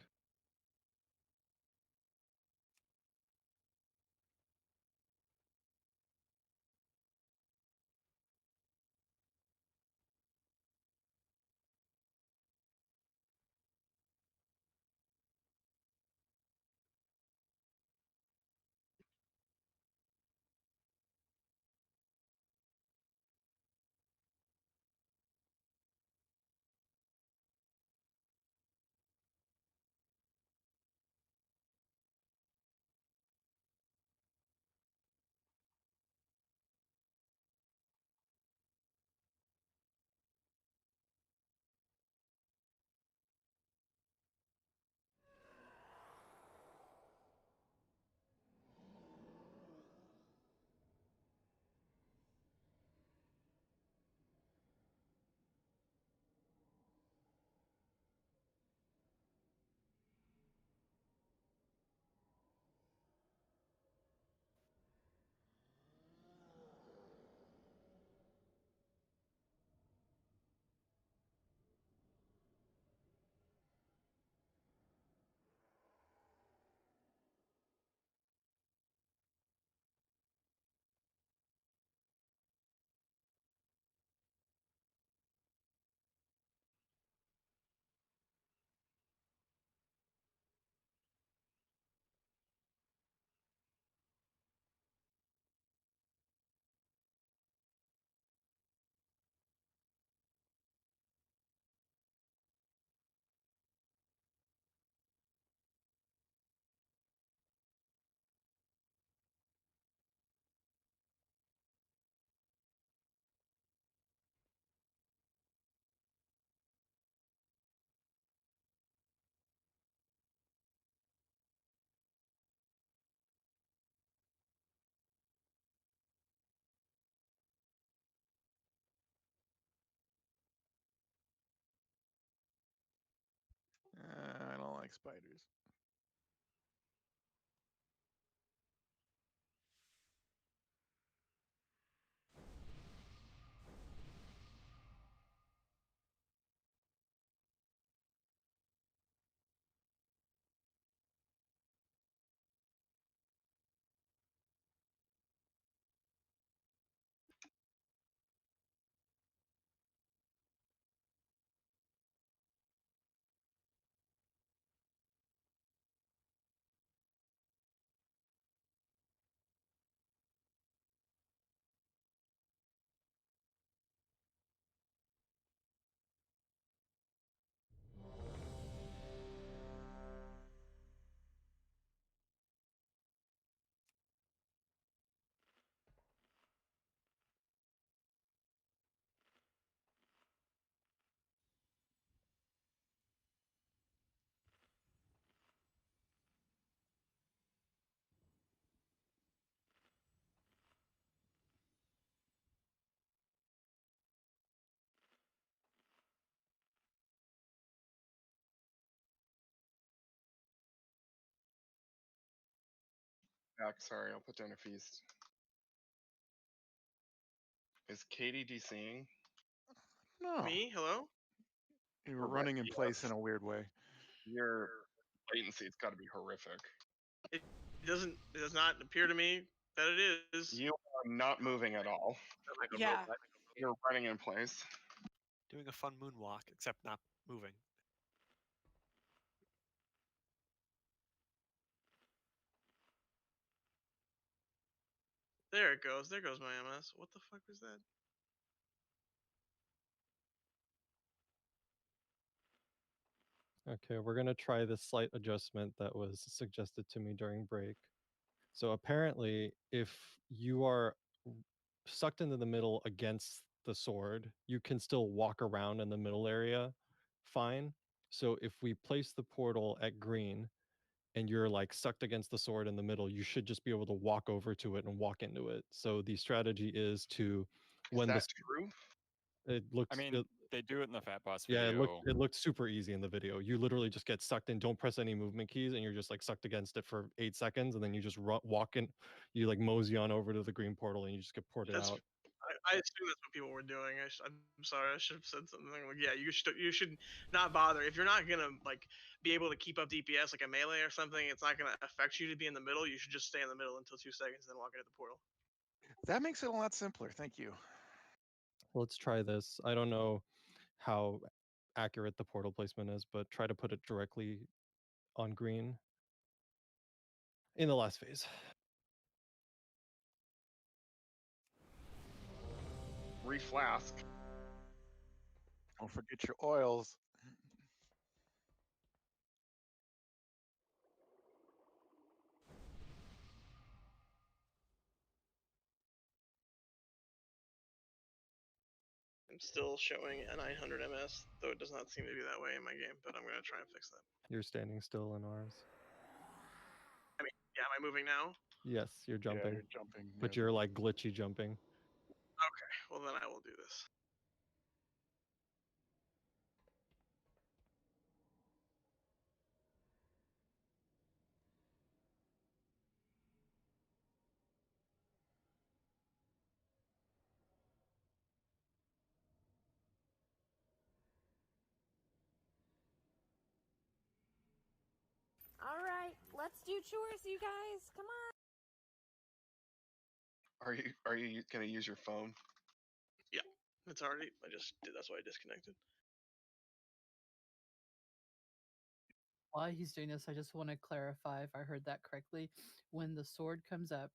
I don't like spiders. Back, sorry, I'll put down a feast. Is Katie DCing? No. Me? Hello? You were running in place in a weird way. Your latency's got to be horrific. It does not appear to me that it is. You are not moving at all. Yeah. You're running in place. Doing a fun moonwalk, except not moving. There it goes. There goes my MS. What the fuck was that? Okay, we're gonna try this slight adjustment that was suggested to me during break. So apparently, if you are sucked into the middle against the sword, you can still walk around in the middle area fine. So if we place the portal at green and you're like sucked against the sword in the middle, you should just be able to walk over to it and walk into it. So the strategy is to Is that true? It looks. I mean, they do it in the Fat Boss Yeah, video. it looked super easy in the video. You literally just get sucked in, don't press any movement keys, and you're just like sucked against it for 8 seconds, and then you just walk in, you like mosey on over to the green portal, and you just get ported out. I assume that's what people were doing. I'm sorry. I should have said something like, yeah, you should not bother if you're not gonna like be able to keep up DPS like a melee or something. It's not gonna affect you to be in the middle. You should just stay in the middle until 2 seconds, then walk into the portal. That makes it a lot simpler. Thank you. Let's try this. I don't know how accurate the portal placement is, but try to put it directly on green in the last phase. Reflask. Don't forget your oils. I'm still showing a 900 MS, though it does not seem to be that way in my game, but I'm gonna try and fix that. You're standing still in ours. I mean, yeah, am I moving now? Yes, you're jumping. you're jumping. But you're like glitchy jumping. Okay, well then I will do this. All right, let's do chores, you guys. Come on. Are you gonna use your phone? Yeah, it's already. I just did. That's why I disconnected. While he's doing this, I just want to clarify if I heard that correctly. When the sword comes up,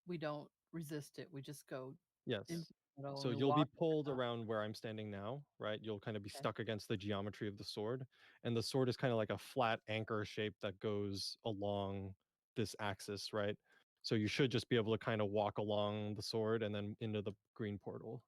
we don't resist it. We just go Yes. into the middle So and we you'll be walk pulled around where I'm standing now, right? You'll kind of be Okay. stuck against the geometry of the sword. And the sword is kind of like a flat anchor shape that goes along this axis, right? So you should just be able to kind of walk along the sword and then into the green portal.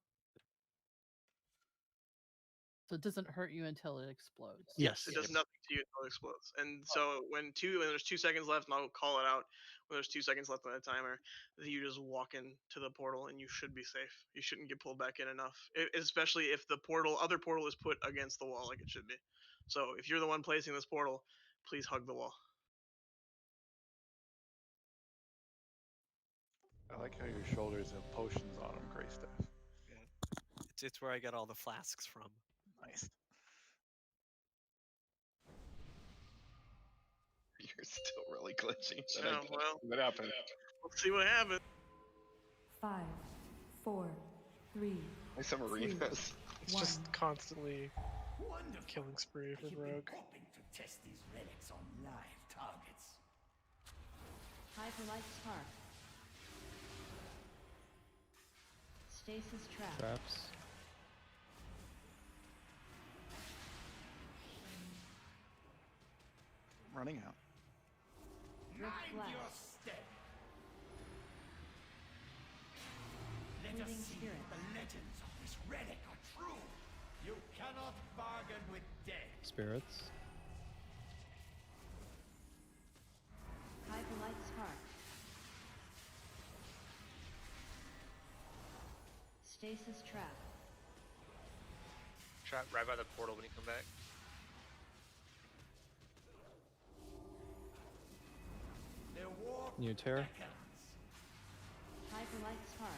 So it doesn't hurt you until it explodes. Yes, it does nothing to you until it explodes. And so when there's 2 seconds left, and I'll call it out. When there's 2 seconds left on the timer, then you just walk into the portal, and you should be safe. You shouldn't get pulled back in enough, especially if the other portal is put against the wall like it should be. So if you're the one placing this portal, please hug the wall. I like how your shoulders have potions on them, Gray Staff. Yeah. It's where I get all the flasks from. Nice. You're still really glitchy. Yeah, well, what happened? Let's see what happens. 5, 4, 3. Like some arenas. It's just constantly killing spree for Rogue. Hoping to test these relics on live targets. Hyperlight spark. Stasis trap. Traps. Running out. Mind your step. Let us Moving see spirit. if the legends of this relic are true. You cannot bargain with death. Spirits. Hyperlight spark. Stasis trap. Trap right by the portal when you come back. New tear. Hyperlight spark.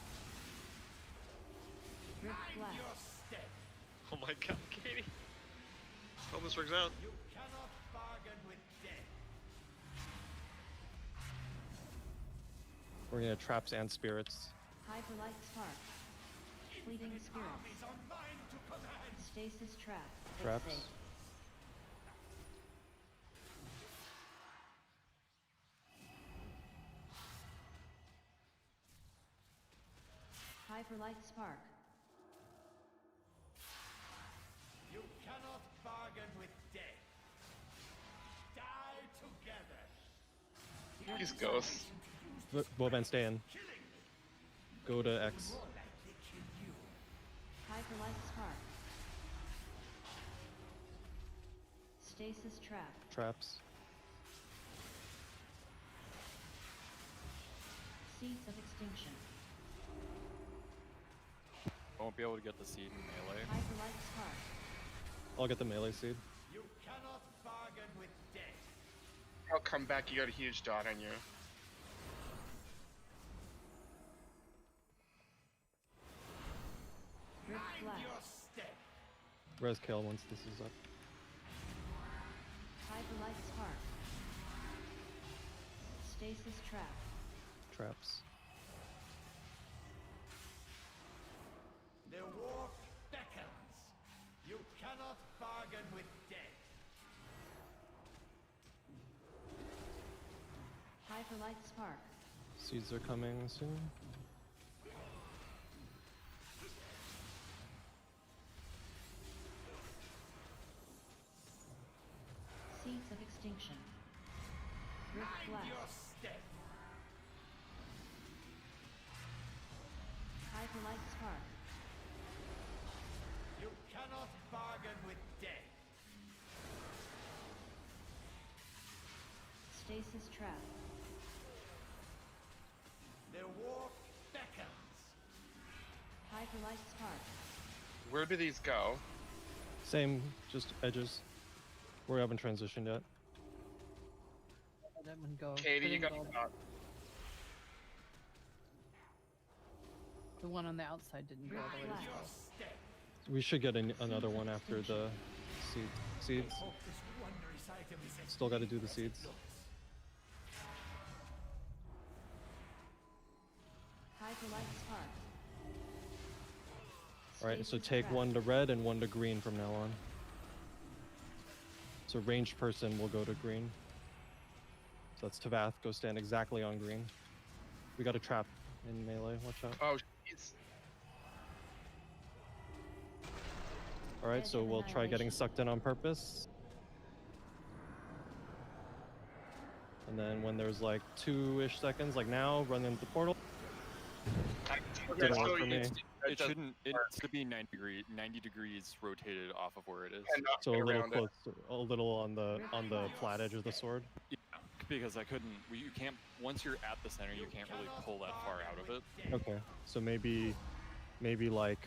Drift blast. Oh my god, Katie. Hope this works out. You cannot bargain with death. We're gonna traps and spirits. Hyperlight spark. Fleeting spirit. Armies are mine to command. Stasis trap. Traps. Fixate. Hyperlight spark. You cannot bargain with death. Die together. These ghosts. Boban, stay in. Go to X. Hyperlight spark. Stasis trap. Traps. Seeds of extinction. Won't be able to get the seed in melee. Hyperlight spark. I'll get the melee seed. You cannot bargain with death. I'll come back. You got a huge dot on you. Rift Mind Blast. your step. Res Kale once this is up. Hyperlight Spark. Stasis Trap. Traps. The walk beckons. You cannot bargain with death. Hyperlight Spark. Seeds are coming soon. Seeds of Extinction. Rift Mind Blast. your step. Hyperlight Spark. You cannot bargain with death. Stasis Trap. The walk beckons. Hyperlight Spark. Where do these go? Same, just edges. We haven't transitioned yet. Let that one go. Katie, you Couldn't got go. The one on the outside didn't go all the way to Your south. step. We should get another one after the seeds. Hope this wondrous item is as Still got to do the as it seeds. looks. Hyperlight Spark. All right, so Stasis take Trap. one to red and one to green from now on. So ranged person will go to green. So that's Tavath. Go stand exactly on green. We got a trap in melee. Watch out. Oh, jeez. All right, Edge so of we'll try getting Annihilation. sucked in on purpose. And then when there's like 2-ish seconds, like now, run into the portal. Didn't work for me. It shouldn't. It needs to be 90 degrees rotated off of where it is. So a little around it. close, a little on the flat edge of the sword. Yeah, because I couldn't. You can't. Once you're at the center, you can't really pull that far out of it. Okay, so maybe like,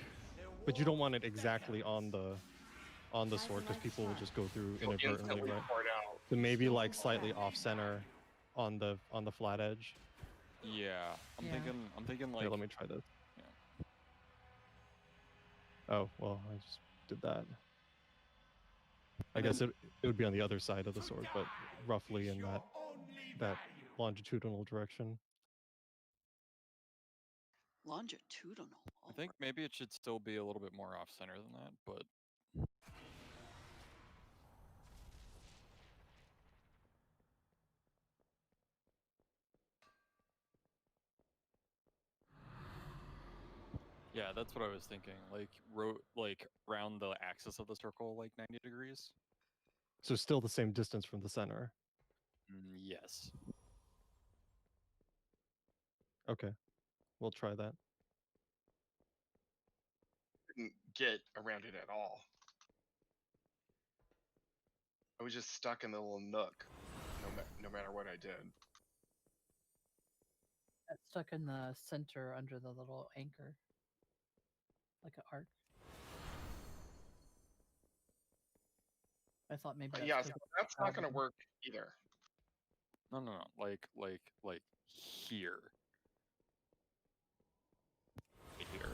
but you don't want it exactly on the sword because people will just go through inadvertently, Instantly right? poured out. So maybe like slightly off center, on the flat edge. Yeah, I'm Yeah. thinking like. Here, let me try this. Yeah. Oh well, I just did that. I guess it would be on the other side of the sword, but roughly in that longitudinal direction. Longitudinal. I think maybe it should still be a little bit more off center than that, but. Yeah, that's what I was thinking. Like like around the axis of the circle, like 90 degrees. So still the same distance from the center. Yes. Okay, we'll try that. Didn't get around it at all. I was just stuck in the little nook, no matter what I did. Got stuck in the center under the little anchor, like an arc. I thought maybe that's Yeah, 'cause so of the that's not going to crowd. work either. No. Like here. Right here.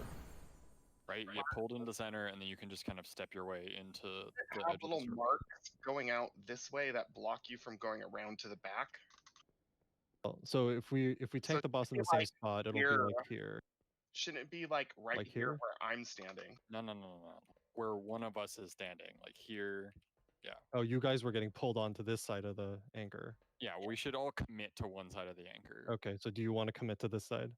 Right? You get pulled into the center, and then you can just kind of step your way into the Have edge of the little circle. marks going out this way that block you from going around to the back. So if we So take the boss in the it'd be same like spot, it'll be here. like here. Shouldn't it be like right Like here here? where I'm standing? No. Where one of us is standing, like here. Yeah. Oh, you guys were getting pulled onto this side of the anchor. Yeah, we should all commit to one side of the anchor. Okay, so do you want to commit to this side?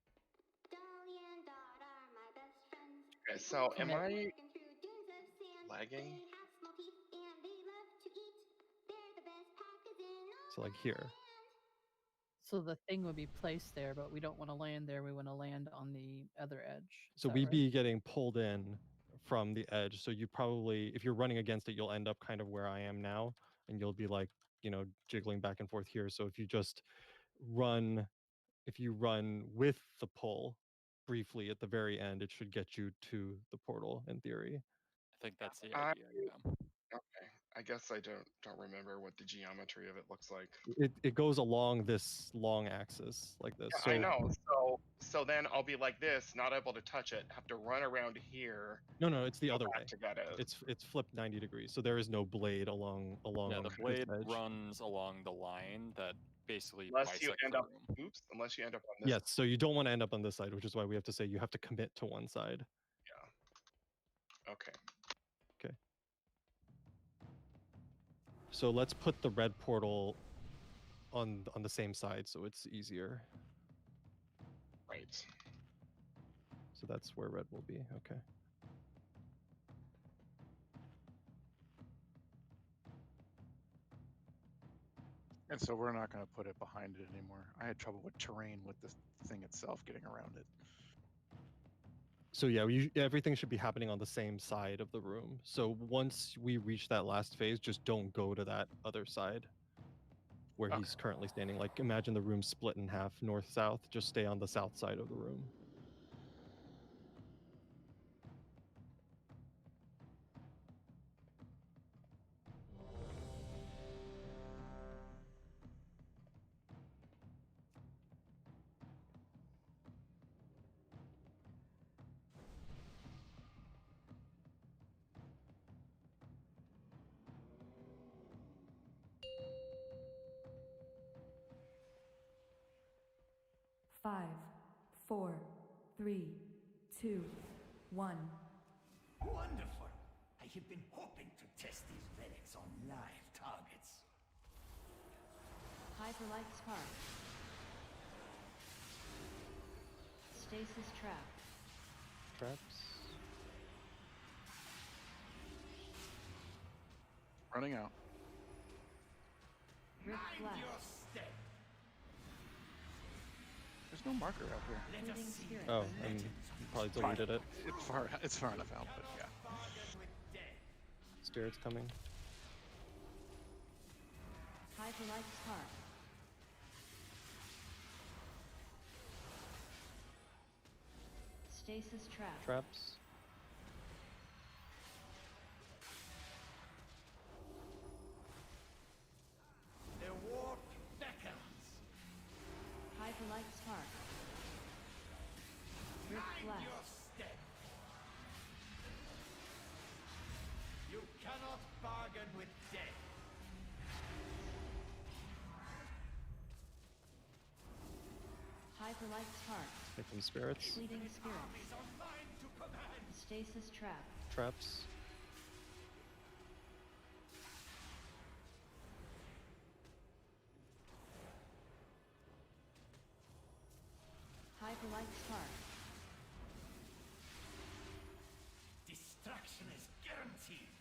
Dolly and Dot are my best friends. Okay, so am Commit. I Working through dunes of sand. lagging? They have small teeth and they love to eat. They're the best packers in all So like the here. land. So the thing would be placed there, but we don't want to land there. We want to land on the other edge. Is So that we'd right? be getting pulled in from the edge. So you probably, if you're running against it, you'll end up kind of where I am now, and you'll be like, jiggling back and forth here. So if you just run, if you run with the pull briefly at the very end, it should get you to the portal in theory. I think that's the I- idea. Yeah. Okay. I guess I don't remember what the geometry of it looks like. It goes along this long axis like this. Yeah, So I know. So then I'll be like this, not able to touch it, have to run around here. no, it's the go other back way. to get it. It's flipped 90 degrees. So there is no blade along Yeah, the this blade edge. runs along the line that basically Unless you bisects end the up, room. oops, unless you end up on this. Yes, so you don't want to end up on this side, which is why we have to say you have to commit to one side. Yeah. Okay. Okay. So let's put the red portal on the same side so it's easier. Right. So that's where red will be. Okay. And so we're not going to put it behind it anymore. I had trouble with terrain with the thing itself getting around it. So yeah, everything should be happening on the same side of the room. So once we reach that last phase, just don't go to that other side where he's currently standing. Like imagine the room split in half, north-south. Just stay on the south side of the room. Five, 4, 3, 2, 1. Wonderful! I have been hoping to test these relics on live targets. Hyperlight spark. Stasis trap. Traps. Running out. Rift Mind blast. your step. There's no marker out here. Fleeting spirit. Oh, and you probably deleted it. It's far enough out, but yeah. Spirit's coming. Hyperlight spark. Stasis trap. Traps. The warp beckons. Hyperlight spark. Rift Mind blast. your step. You cannot bargain with death. Hyperlight spark. Making spirits. Fleeting spirits. Armies are mine to command. Stasis trap. Traps. Hyperlight spark. Destruction is guaranteed.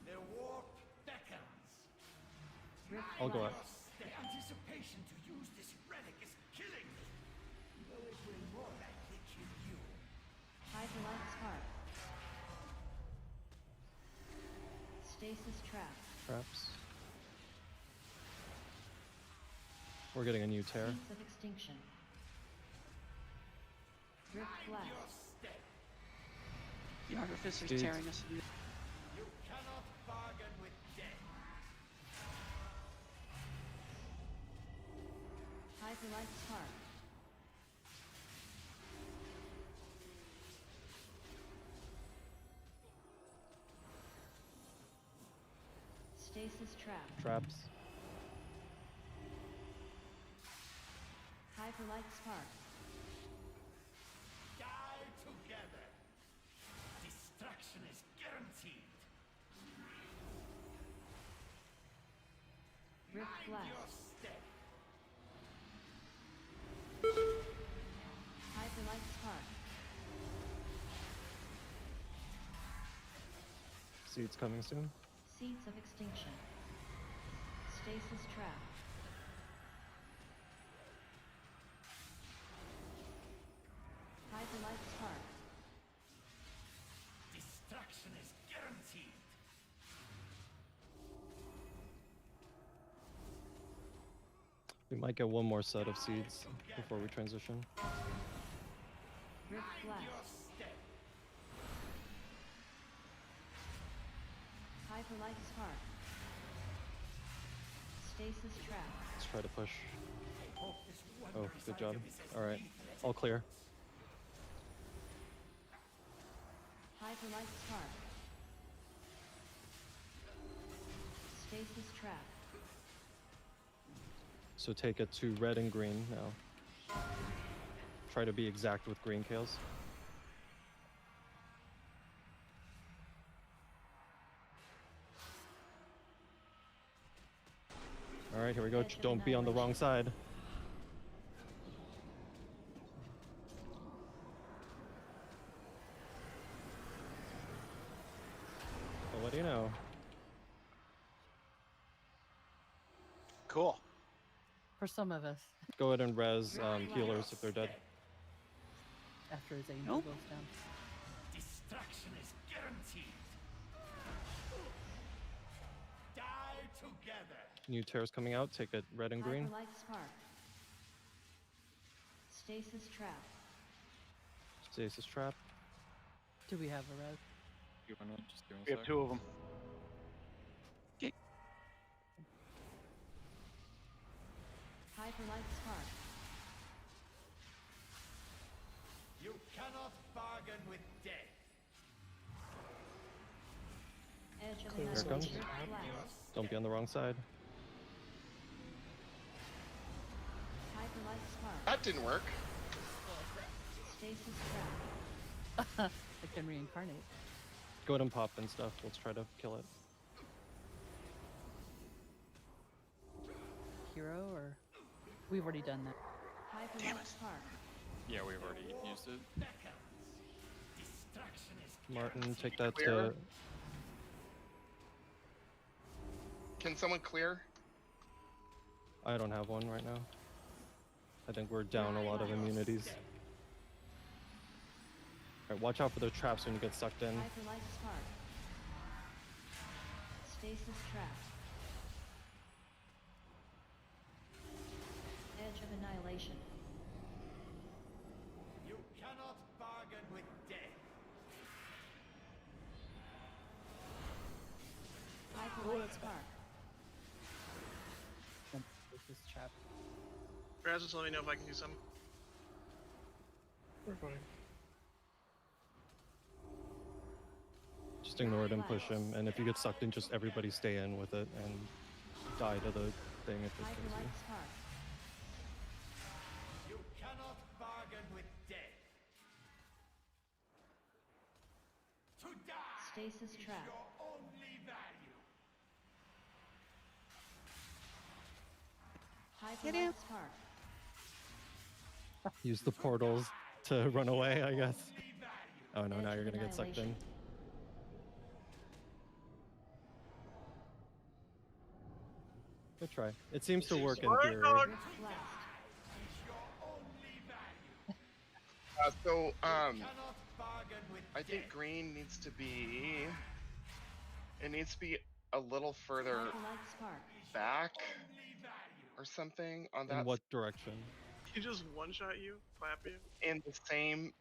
The warp beckons. Rift I'll go blast. out. The anticipation to use this relic is killing me. Though it will more likely kill you. Hyperlight spark. Stasis trap. Traps. We're getting a new tear. Seeds of extinction. Rift blast. The artificer's Dude. tearing us. You cannot bargain with death. Hyperlight spark. Stasis trap. Traps. Hyperlight spark. Die together. Destruction is guaranteed. Rift Mind blast. your step. Hyperlight spark. Seeds coming soon. Seeds of extinction. Stasis trap. Hyperlight spark. Destruction is guaranteed. We might get one more set of seeds before we transition. Rift blast. Your step. Hyperlight spark. Stasis trap. Let's try to push. Oh, good job. All right, all clear. Hyperlight spark. Stasis trap. So take it to red and green now. Try to be exact with green Kales. All right, here we go. Don't be on the wrong side. Well, what do you know? Cool. For some of us, Go ahead and res healers if they're dead. after his angel goes down. Destruction is guaranteed. Die together. New tears coming out. Take it red and green. Hyperlight spark. Stasis trap. Stasis trap. Do we have a res? You wanna just do a We have sec? 2 of them. Hyperlight spark. You cannot bargain with death. Edge of Here it comes. annihilation. Blast. Don't be on the wrong side. Hyperlight spark. That didn't work. Stasis trap. It can reincarnate. Go ahead and pop and stuff. Let's try to kill it. Hero or we've already done that. Hyperlight spark. Yeah, we've already used it. Destruction is Martin, take that Clear. to. Can someone clear? I don't have one right now. I think we're down a lot of immunities. Alright, watch out for the traps when you get sucked in. Hyperlight spark. Stasis trap. Edge of annihilation. You cannot bargain with death. Hyperlight spark. This trap. Perhaps just let me know if I can do something. We're fine. Just ignore it and push him. And if you get sucked in, just everybody stay in with it and die to the thing if it kills you. Hyperlight spark. You cannot bargain with death. To die Stasis is trap. your only value. Hyperlight spark. Use the portals to run away, I guess. Oh no, now you're gonna get sucked in. Good try. It seems to work in theory. Blast. So, Cannot bargain with I think green needs to be. It needs to be a little further Hyperlight spark. back or something on that. In what direction? He just one-shot you, clap you. In the same.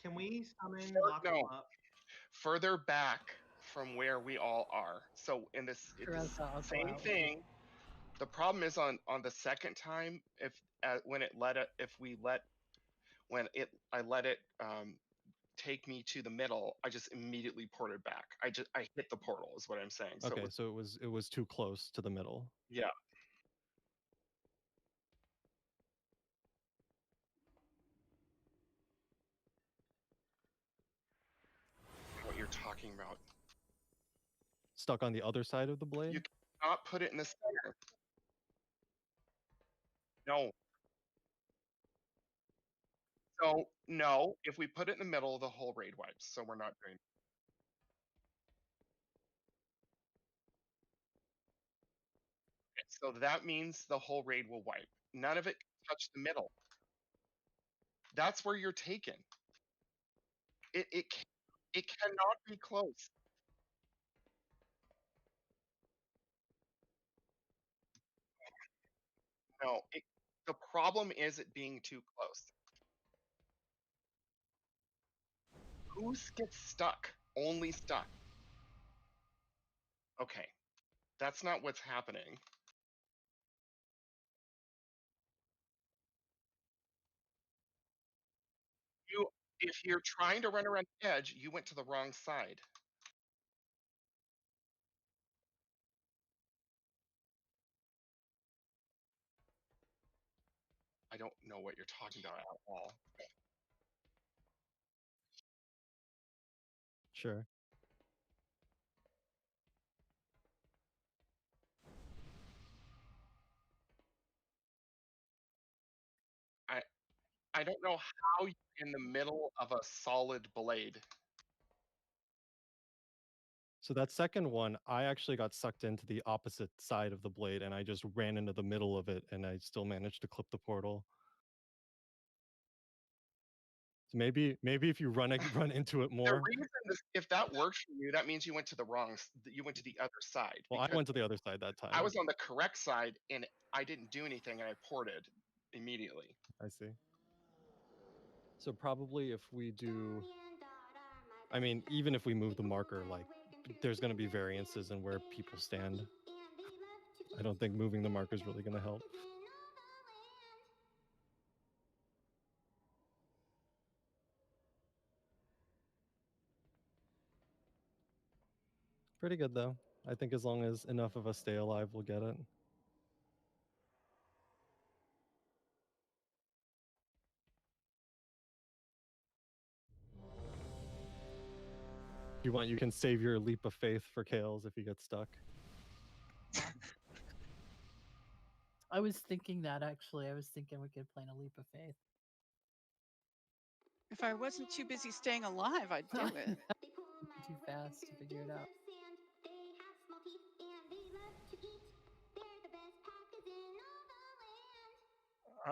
Can we summon lock No, them up? further back from where we all are. So in this, Sure, it's I'll the go same out. thing. The problem is on the second time, if when it let it, if we let when it I let it take me to the middle, I just immediately ported back. I hit the portal is what I'm saying. So Okay, so it was too close to the middle. yeah. What you're talking about. Stuck on the other side of the blade? You cannot put it in the center. No. So no, if we put it in the middle, the whole raid wipes. So we're not doing. Okay, so that means the whole raid will wipe. None of it can touch the middle. That's where you're taken. It cannot be close. No, the problem is it being too close. Who gets stuck? Only stuck. Okay, that's not what's happening. If you're trying to run around the edge, you went to the wrong side. I don't know what you're talking about at all. Sure. I don't know how you're in the middle of a solid blade. So that second one, I actually got sucked into the opposite side of the blade, and I just ran into the middle of it, and I still managed to clip the portal. So maybe if you run into it The more. reason if that works for you, that means you went to the you went to the other side. Well, I went to the other side that time. I was on the correct side, and I didn't do anything, and I ported immediately. I see. So probably if we do, I mean, even if we move the marker, like, there's going to be variances in where people stand. I don't think moving the marker is really going to help. Pretty good, though. I think as long as enough of us stay alive, we'll get it. If you want, you can save your leap of faith for Kales if you get stuck. I was thinking that, actually. I was thinking we could plan a leap of faith. If I wasn't too busy staying alive, I'd do it. Too fast to figure it out.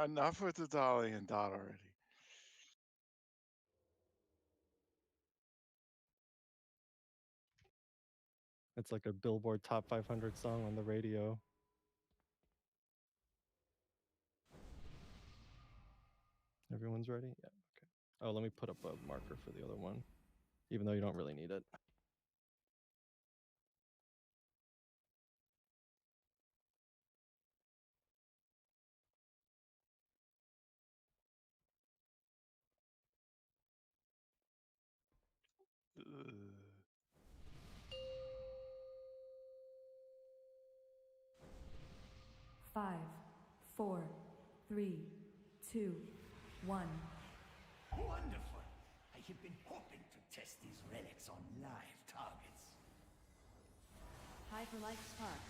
Enough with the Dolly and Dot already. It's like a Billboard Top 500 song on the radio. Everyone's ready? Yeah, okay. Oh, let me put up a marker for the other one, even though you don't really need it. Five, 4, 3, 2, 1. Wonderful. I have been hoping to test these relics on live targets. Hyperlight spark.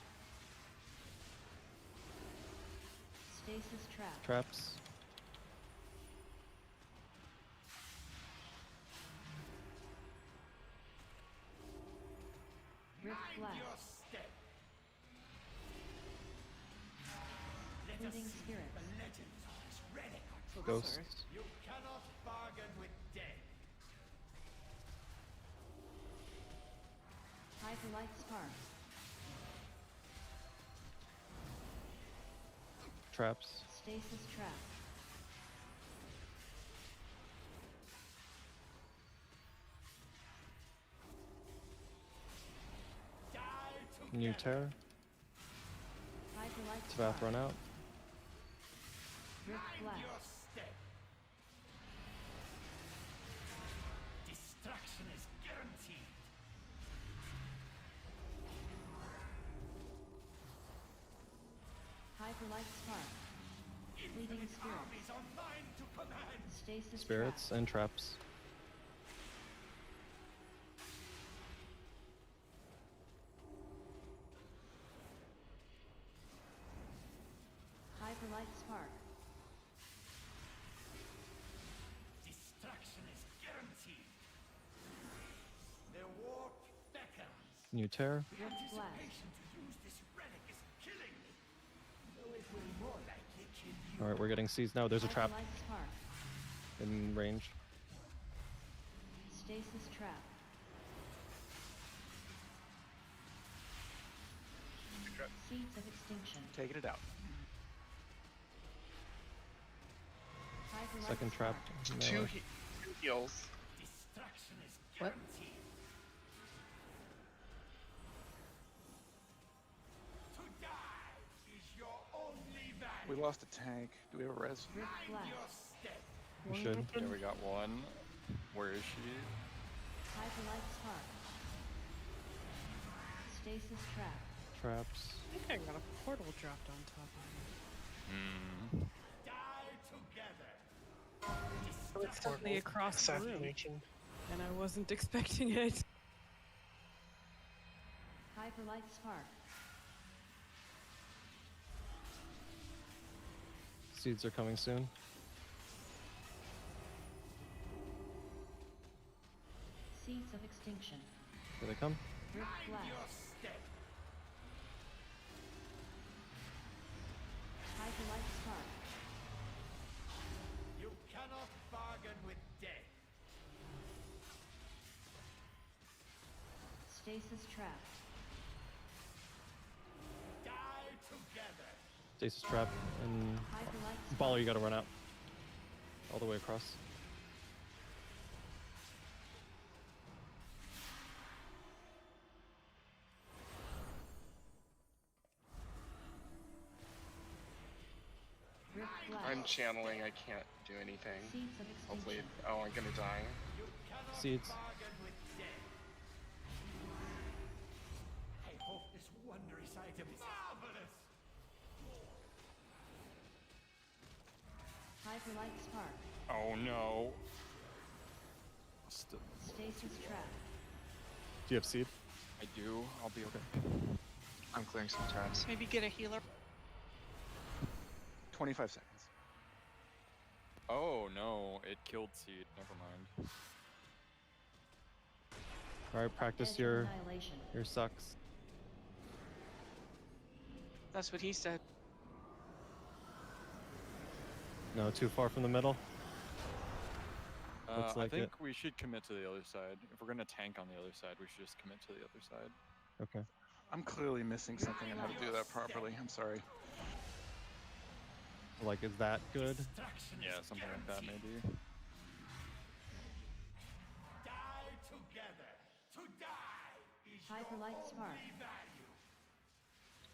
Stasis trap. Traps. Rift blast. Your step. Fleeting spirits. The legends of this relic are Ghosts. You cannot bargain with death. Hyperlight spark. Traps. Stasis trap. New Terror. Hyperlight Svath spark. run out. Rift blast. Your step. Destruction is guaranteed. Hyperlight spark. Fleeting spirits. Armies are mine to command. Stasis Spirits trap. and traps. Hyperlight spark. Destruction is guaranteed. The warp beckons. New Terror. The anticipation to use this relic is killing me. Though it will more likely kill you. All right, we're getting seized now. There's a trap Hyperlight spark. in range. Stasis trap. Seeds of extinction. Taking it out. Hyperlight Second trap. spark. Two melee. heals. Destruction is What? guaranteed. lost a tank. Do we have a res? Rift Blast. We should. Yeah, we got one. Where is she? Hyperlight Spark. Stasis Trap. Traps. I think I got a portal dropped on top of me. Die together. It's suddenly across the room, Assassination. and I wasn't expecting it. Hyperlight Spark. Seeds are coming soon. Seeds of Extinction. Here they come. Rift Blast. Hyperlight Spark. You cannot bargain with death. Stasis Trap. Die together. Stasis trap and Hyperlight Baller, you gotta run out. All the way across. Rift Blast. I'm channeling. I can't do anything. Seeds of Hopefully. Extinction. Oh, I'm gonna die. Seeds. Bargain with death. I hope this wondrous item is marvelous. Hyperlight Spark. Oh no. Stasis Trap. Do you have seed? I do. I'll be okay. I'm clearing some traps. Maybe get a healer. 25 seconds. Oh no, it killed Seed. Never mind. All right, practice Edge of your Annihilation. sucks. That's what he said. No, too far from the middle. Looks I like think it. we should commit to the other side. If we're gonna tank on the other side, we should just commit to the other side. Okay. I'm clearly missing something on how to do that properly. I'm sorry. Like, is that good? Yeah, something like that maybe. Die together. To die is Hyperlight Spark.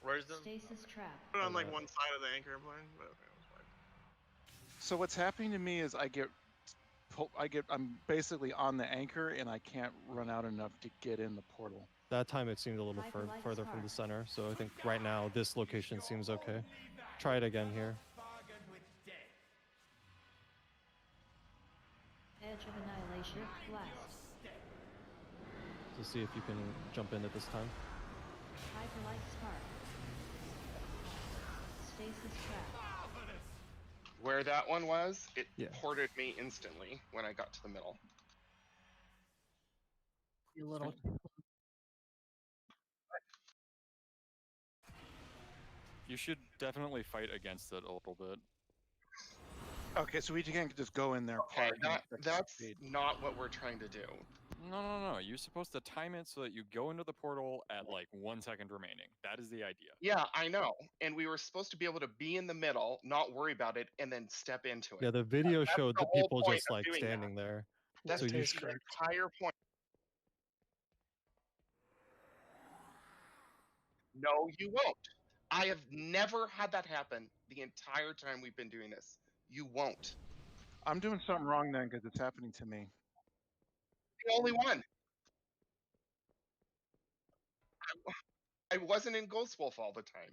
Where's them? Stasis Trap. Put it on like one side of the anchor plane, but okay, that's fine. So what's happening to me is I'm basically on the anchor and I can't run out enough to get in the portal. That time it seemed a little Hyperlight further from Spark. the center, so I think right now this location seems okay. Try it again here. bargain with death. Edge of Annihilation. Rift Blast. To see if you can jump in at this time. Hyperlight Spark. Stasis Trap. Where that one was, it Yeah. ported me instantly when I got to the middle. You little. You should definitely fight against it a little bit. Okay, so we can't just go in there. Okay, park, and expect to that's succeed. not what we're trying to do. No. You're supposed to time it so that you go into the portal at like 1 second remaining. That is the idea. Yeah, I know. And we were supposed to be able to be in the middle, not worry about it, and then step into it. Yeah, the video That's showed the the whole people point just of like doing standing there. That's So the you entire point. No, you won't. I have never had that happen the entire time we've been doing this. You won't. I'm doing something wrong then because it's happening to me. The only one. I wasn't in Ghost Wolf all the time.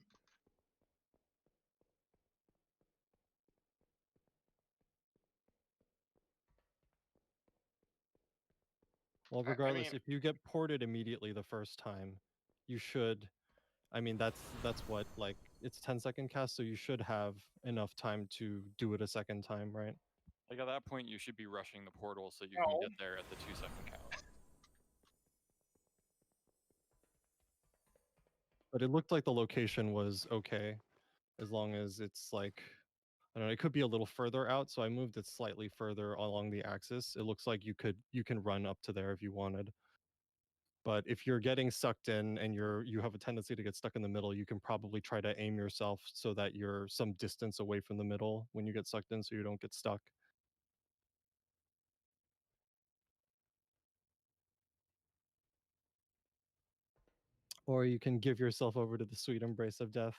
Well, I regardless, mean- if you get ported immediately the first time, you should. I mean, that's what, like, it's 10-second cast, so you should have enough time to do it a second time, right? Like at that point, you should be rushing the portal so you No. can get there at the 2 second count. But it looked like the location was okay, as long as it's like, I don't know, it could be a little further out, so I moved it slightly further along the axis. It looks like you can run up to there if you wanted. But if you're getting sucked in and you have a tendency to get stuck in the middle, you can probably try to aim yourself so that you're some distance away from the middle when you get sucked in, so you don't get stuck. Or you can give yourself over to the sweet embrace of death.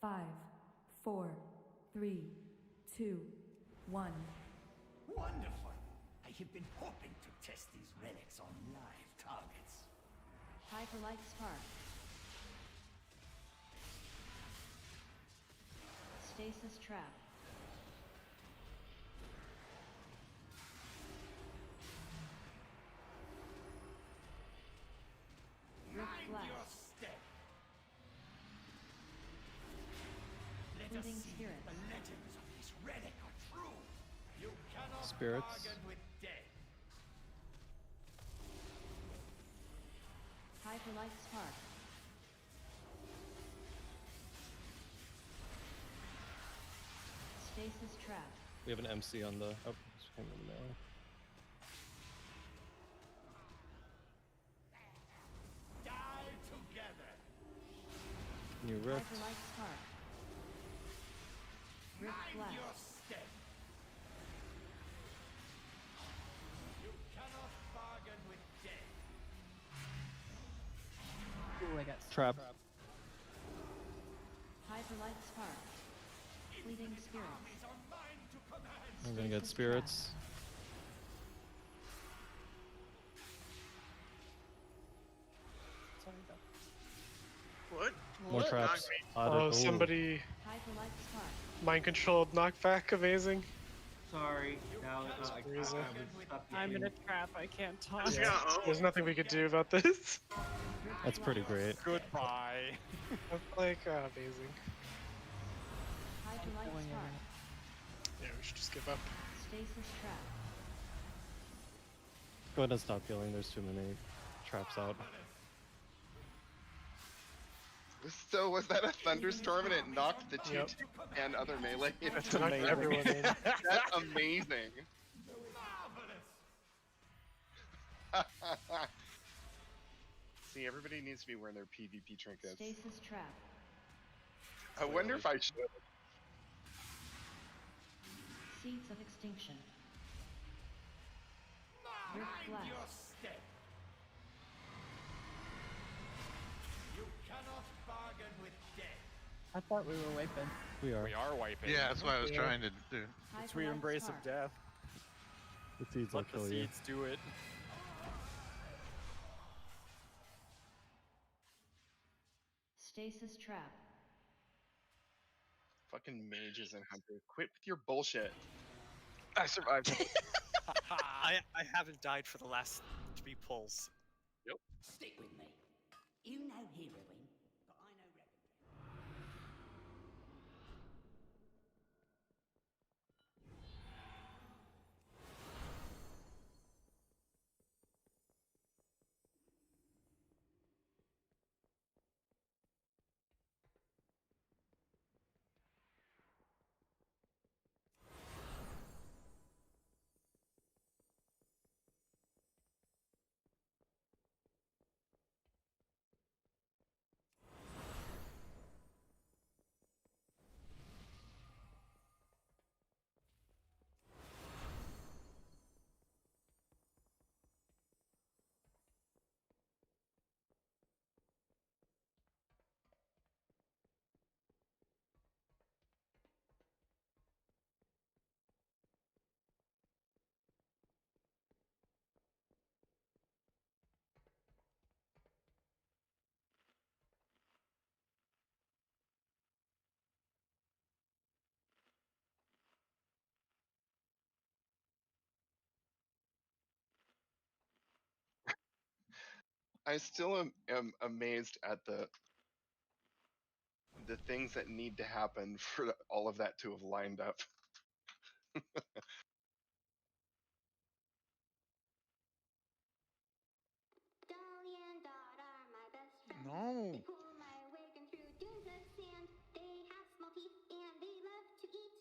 5, 4, 3, 2, 1. Wonderful. I have been hoping to test these relics on live targets. Hyperlight Spark. Stasis Trap. Rift Mind Blast. your step. Let us Fleeting see Spirits. if the legends of this relic are true. You cannot Spirits. bargain with death. Hyperlight Spark. Stasis Trap. We have an MC on the. Oh, just came in now. Die together. New rift. Hyperlight Spark. Rift Mind Blast. your step. You cannot bargain with death. Ooh, I got Trap. Hyperlight Spark. Fleeting Spirits. Armies are mine to command. I'm gonna get spirits. What? More traps. Oh, Ooh. somebody Hyperlight Spark. mind controlled knockback. Amazing. Sorry. Now Crazy. I'm in a trap. I can't talk. Yeah, there's nothing we could do about this. That's pretty great. Goodbye. Like, amazing. Hyperlight Spark. Yeah, we should just give up. Stasis Trap. Go ahead and stop healing. There's too many traps out. So was that a thunderstorm and it knocked the two and other melee? That's knocked everyone in. That's amazing. See, everybody needs to be wearing their PvP trinkets. Stasis Trap. I wonder if I should. Seeds of Extinction. Rift Mind your Blast. step. You cannot bargain with death. I thought we were wiping. We are. We are wiping. Yeah, that's what I was trying to do. It's we embrace of death. The seeds will Let the kill you. seeds do it. Stasis Trap. Fucking mages and hunter. Quit with your bullshit. I survived. I haven't died for the last 3 pulls. Yep. Stick with me. You know heroine, but I know revenue. I still am amazed at the things that need to happen for all of that to have lined up. Dolly and Dot are my best friends. No. They pull my wagon through dunes of sand. They have small teeth and they love to eat.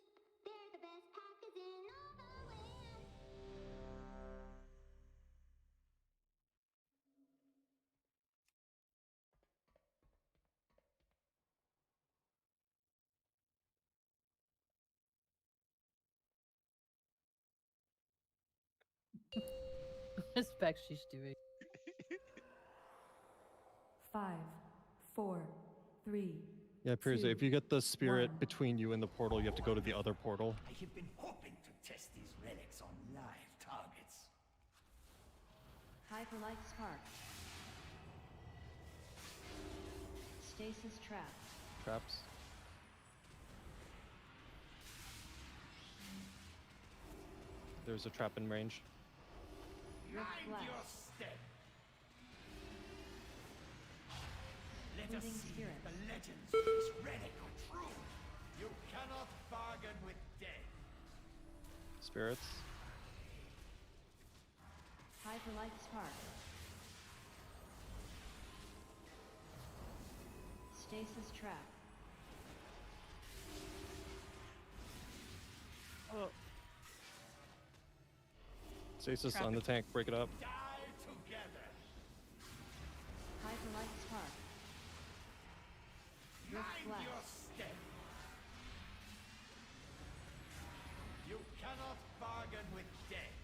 They're the best packers in all the land. Respect she's doing. 5, 4, 3, Yeah, Piers, if you get the spirit between you and the portal, you have to go to the other portal. I have been hoping to test these relics on live targets. Hyperlight spark. Stasis trap. Traps. There's a trap in range. Mind your step. Let us Moving see spirits. if the legends of this relic are true. You cannot bargain with death. Spirits. Hyperlight spark. Stasis trap. Stasis Trap on the it. tank, break it up. Die together. Hyperlight spark. Rift Mind blast. your step. You cannot bargain with death.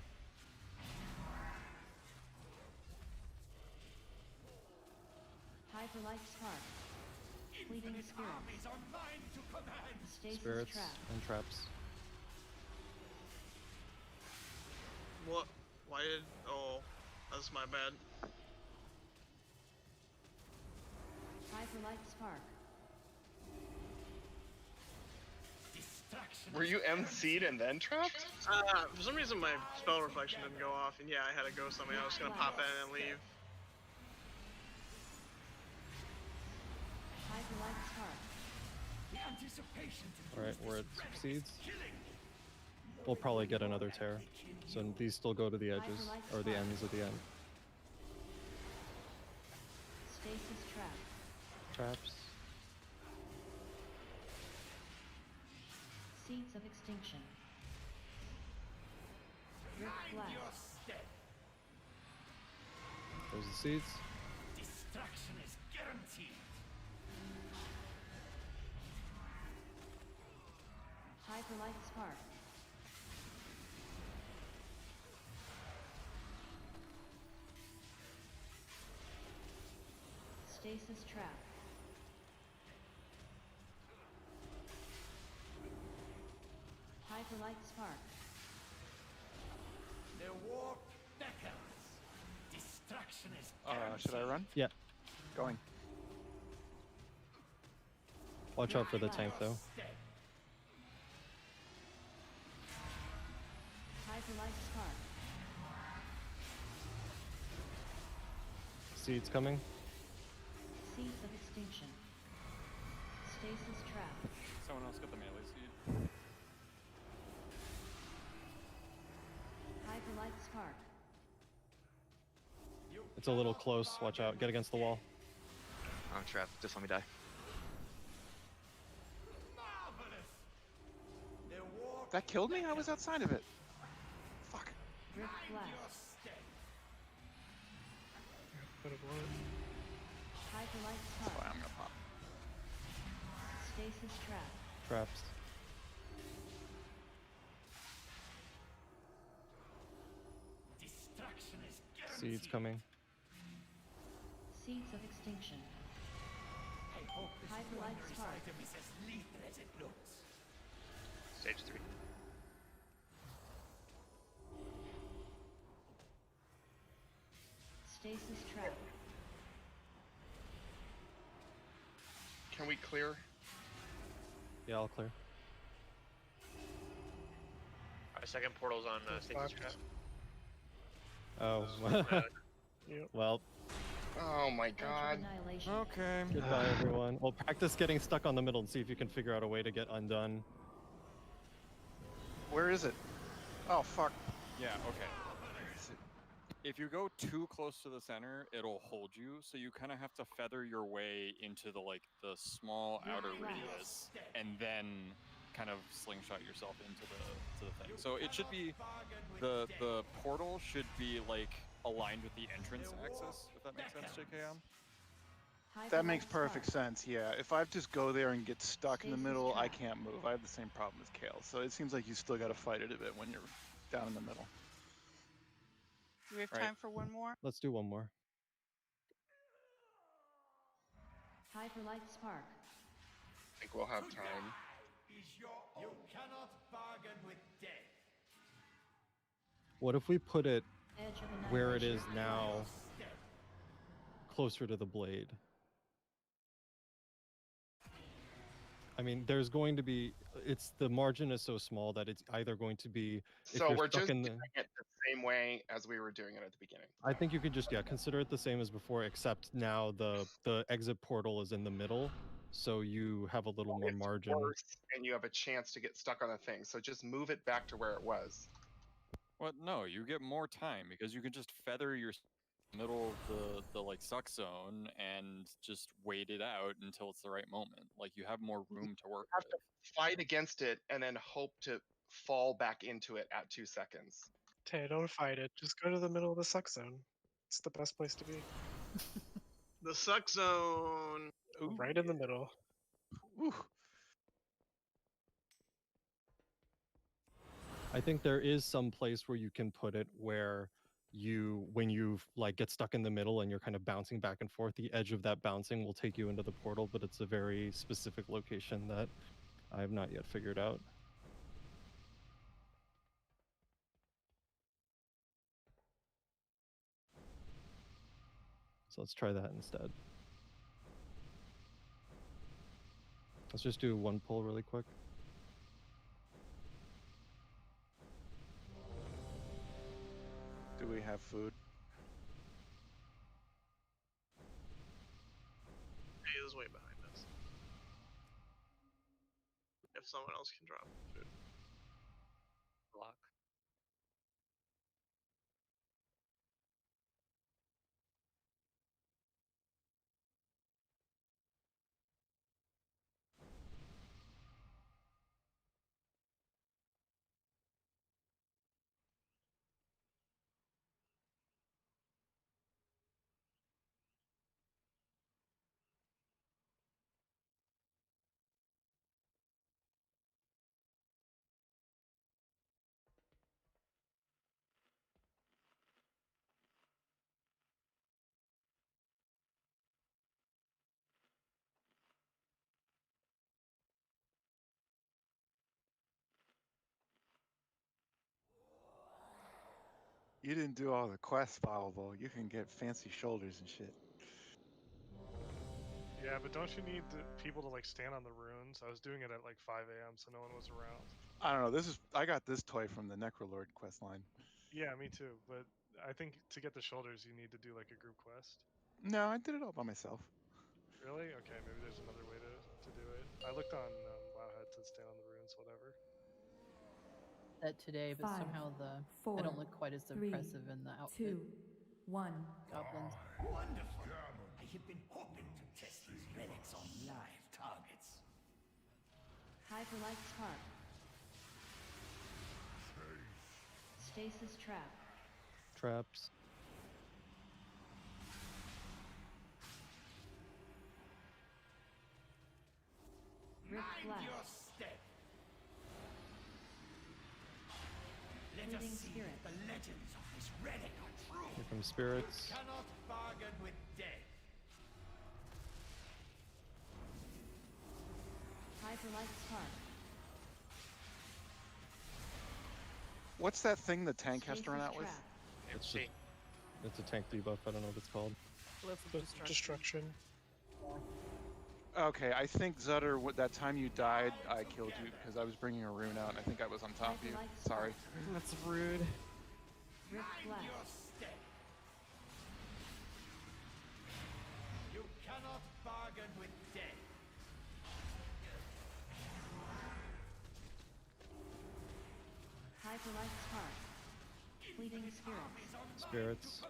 Hyperlight spark. Fleeting Infinite spirits. armies are mine to command. Stasis Spirits trap. and traps. What? Why did? Oh, that's my bad. Hyperlight spark. Distraction. Were you MC'd and then trapped? For some reason my spell reflection didn't go off, and yeah, I had to go something. I was gonna pop in and leave. Hyperlight spark. The anticipation to Alright, use we're this at relic is succeeds. killing me. We'll probably get another tear. So these still go to the edges, or the ends at the end. Stasis trap. Traps. Seeds of extinction. Rift Mind blast. your step. There's the seeds. Destruction is guaranteed. Hyperlight spark. Stasis trap. Hyperlight spark. The warp beckons. Destruction is Should I run? Yeah. Going. Watch out for the tank though. Hyperlight spark. Seeds coming. Seeds of extinction. Stasis trap. Someone else got the melee seed. Hyperlight spark. It's a little close. Watch out. Get against the wall. I'm trapped. Just let me die. That killed me? I was outside of it. Fuck. Rift blast. Bit of blood. Hyperlight That's why spark. I'm gonna pop. Stasis trap. Traps. Destruction is Seeds coming. Seeds of extinction. I hope this Hyperlight wondrous spark. item is as lethal as it looks. Stage 3. Stasis trap. Can we clear? Yeah, I'll clear. Our second portal's on Stasis Trap. Oh. Yep. Well. Oh my god. Annihilation. Okay. Goodbye, everyone. Well, practice getting stuck on the middle and see if you can figure out a way to get undone. Where is it? Oh, fuck. Yeah, okay. If you go too close to the center, it'll hold you, so you kind of have to feather your way into the small outer radius, and then kind of slingshot yourself into the thing. So it should be the portal should be like aligned with the entrance axis, if that makes sense, JKM. That makes perfect sense, yeah. If I just go there and get stuck in the middle, I can't move. I have the same problem as Kale. So it seems like you still got to fight it a bit when you're down in the middle. Do we have Right. time for one more? Let's do one more. Hyperlight spark. think we'll have time. You cannot bargain with death. What if we put it Edge of where it is annihilation. now, closer to the blade? I mean, there's going to be, the margin is so small that it's either going to be, if So you're we're stuck just in doing it the same way as we were doing it at the beginning. I think you could just, consider it the same as before, except now the exit portal is in the middle, so you have a little more It's margin. worse, and you have a chance to get stuck on the thing. So just move it back to where it was. What? No, you get more time because you can just feather your middle of the like suck zone and just wait it out until it's the right moment. Like you have more room to work You have with. to fight against it and then hope to fall back into it at 2 seconds. Tay, don't fight it. Just go to the middle of the suck zone. It's the best place to be. The suck zone. Right in the middle. I think there is some place where you can put it where when you like get stuck in the middle and you're kind of bouncing back and forth, the edge of that bouncing will take you into the portal, but it's a very specific location that I have not yet figured out. So let's try that instead. Let's just do one pull really quick. Do we have food? He is way behind us. If someone else can drop food. Block. You didn't do all the quests, Foulable. You can get fancy shoulders and shit. Yeah, but don't you need people to like stand on the runes? I was doing it at like 5 a.m. so no one was around. I don't know. I got this toy from the Necrolord quest line. Yeah, me too. But I think to get the shoulders, you need to do like a group quest. No, I did it all by myself. Really? Okay, maybe there's another way to do it. I looked on Wowhead to stand on the runes, whatever. That today, but 5, somehow I 4, don't look quite as 3, impressive in the outfit. 2, 1. Goblins. Wonderful. I have been hoping to test these relics on live targets. Hyperlight spark. Stasis trap. Traps. Rift Mind blast. your step. Let Fleeting us see spirit. if the legends of this relic are true. Here come spirits. You cannot bargain with death. Hyperlight spark. What's that thing the tank has to Stasis run out with? trap. It's a tank debuff. I don't know what it's called. Destruction. Okay, I think Zutter, that time you died, I killed you because I was bringing a rune out and I think I was on top of you. Sorry. That's rude. Rift blast. Your step. You cannot bargain with death. Hyperlight spark. Fleeting spirits. Spirits.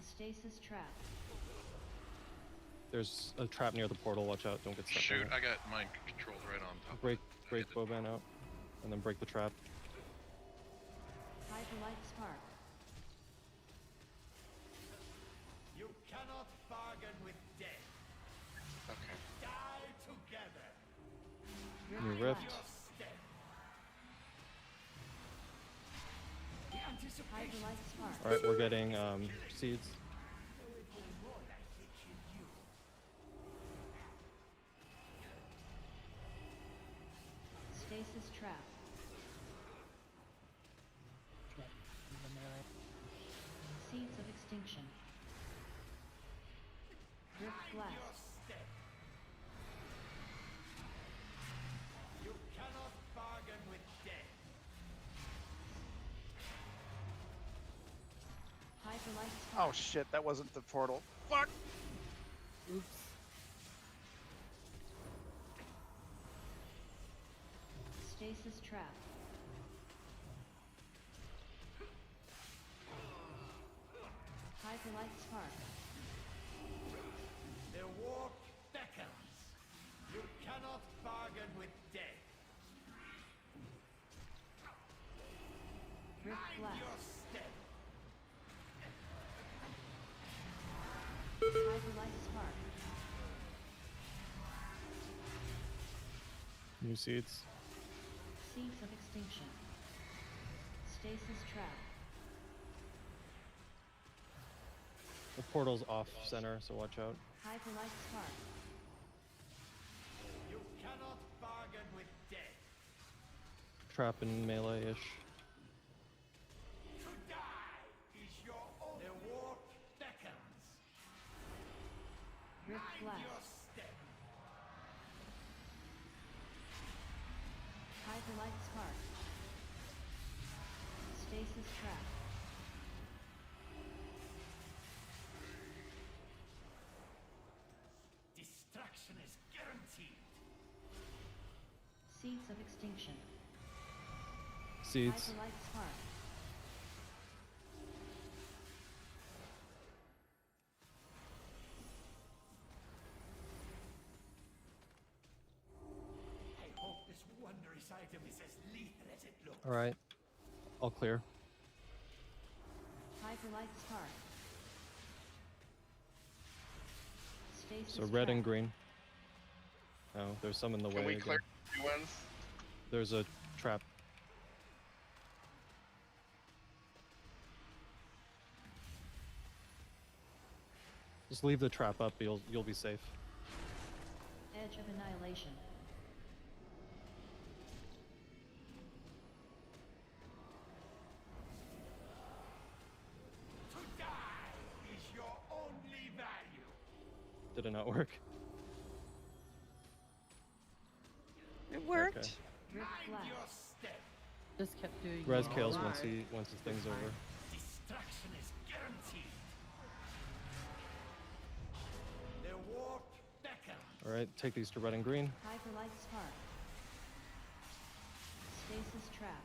Stasis trap. There's a trap near the portal. Watch out. Don't get stuck. Shoot, I got mine controlled right on top. Break Boban out. And then break the trap. Hyperlight spark. You cannot bargain with death. Okay. Die together. New rift. Your step. The anticipation. Hyperlight spark. Alright, we're getting seeds. extinction. Drift blast. You cannot bargain with death. Hyperlight spark. Oh shit, that wasn't the portal. Fuck! Oops. Stasis trap. Hyperlight spark. The war beckons. You cannot bargain with death. Drift blast. Your step. Hyperlight spark. New seeds. Seeds of extinction. Stasis trap. The portal's off center, so watch out. Hyperlight spark. You cannot bargain with death. Trap in melee-ish. To die is your own. The war beckons. Drift Mind blast. your step. Hyperlight spark. Stasis trap. Destruction is guaranteed. Seeds of extinction. Seeds. Hyperlight spark. I hope this wondrous item is as lethal as it looks. Alright. All clear. Hyperlight spark. Stasis So red trap. and green. Oh, there's some in the Can way we again. clear new ones? There's a trap. Just leave the trap up, you'll be safe. Edge of annihilation. To die is your only value. Did it not work? It worked. Okay. Drift Mind blast. your step. Just kept doing Res it. kills Alright. once his thing's over. Destruction is guaranteed. The war beckons. Alright, take these to red and green. Hyperlight spark. Stasis trap.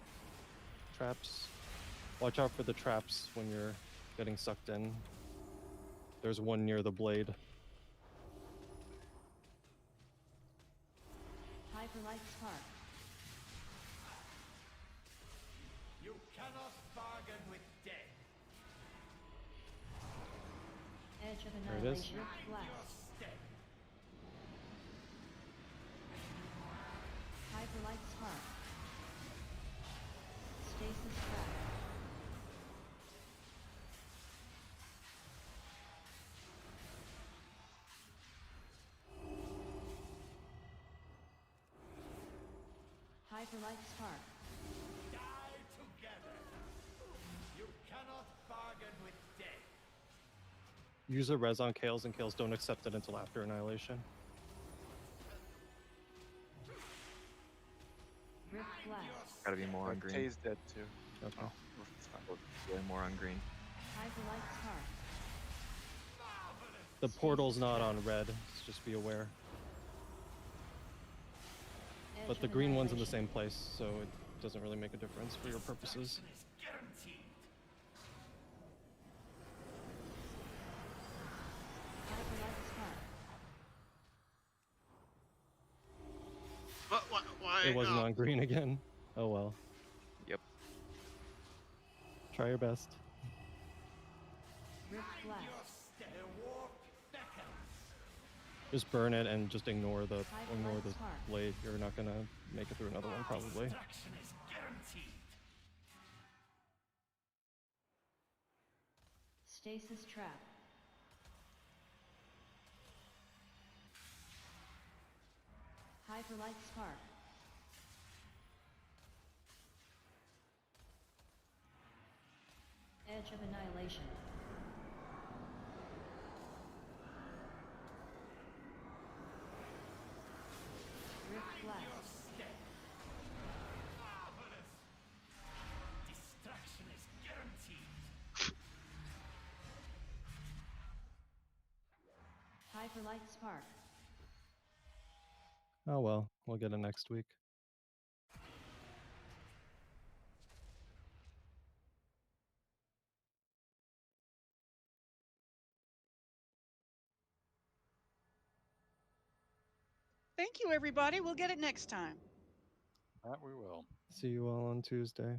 Traps. Watch out for the traps when you're getting sucked in. There's one near the blade. Hyperlight spark. You cannot bargain with death. Edge of There it is. annihilation. Drift Mind your blast. step. Hyperlight spark. Stasis trap. Hyperlight spark. Die together. You cannot bargain with death. Use a res on Kales, and Kales don't accept it until after Annihilation. Drift blast. Gotta be more on green. Tay's dead too. Okay. Oh, it's fine. Way more on green. Hyperlight spark. The portal's not on red, so just be aware. Edge But the of green one's in the annihilation. same place, so it doesn't really make a difference for your purposes. Destruction is guaranteed. Hyperlight spark. But why? It wasn't on green again. Oh well. Yep. Try your best. Drift blast. Your step. The war beckons. Just burn it and just ignore the Hyperlight spark. blade. You're not gonna make it through another one probably. Destruction is guaranteed. Stasis trap. Hyperlight spark. Edge of annihilation. for light spark. Oh well, we'll get it next week. Thank you, everybody. We'll get it next time. That we will. See you all on Tuesday.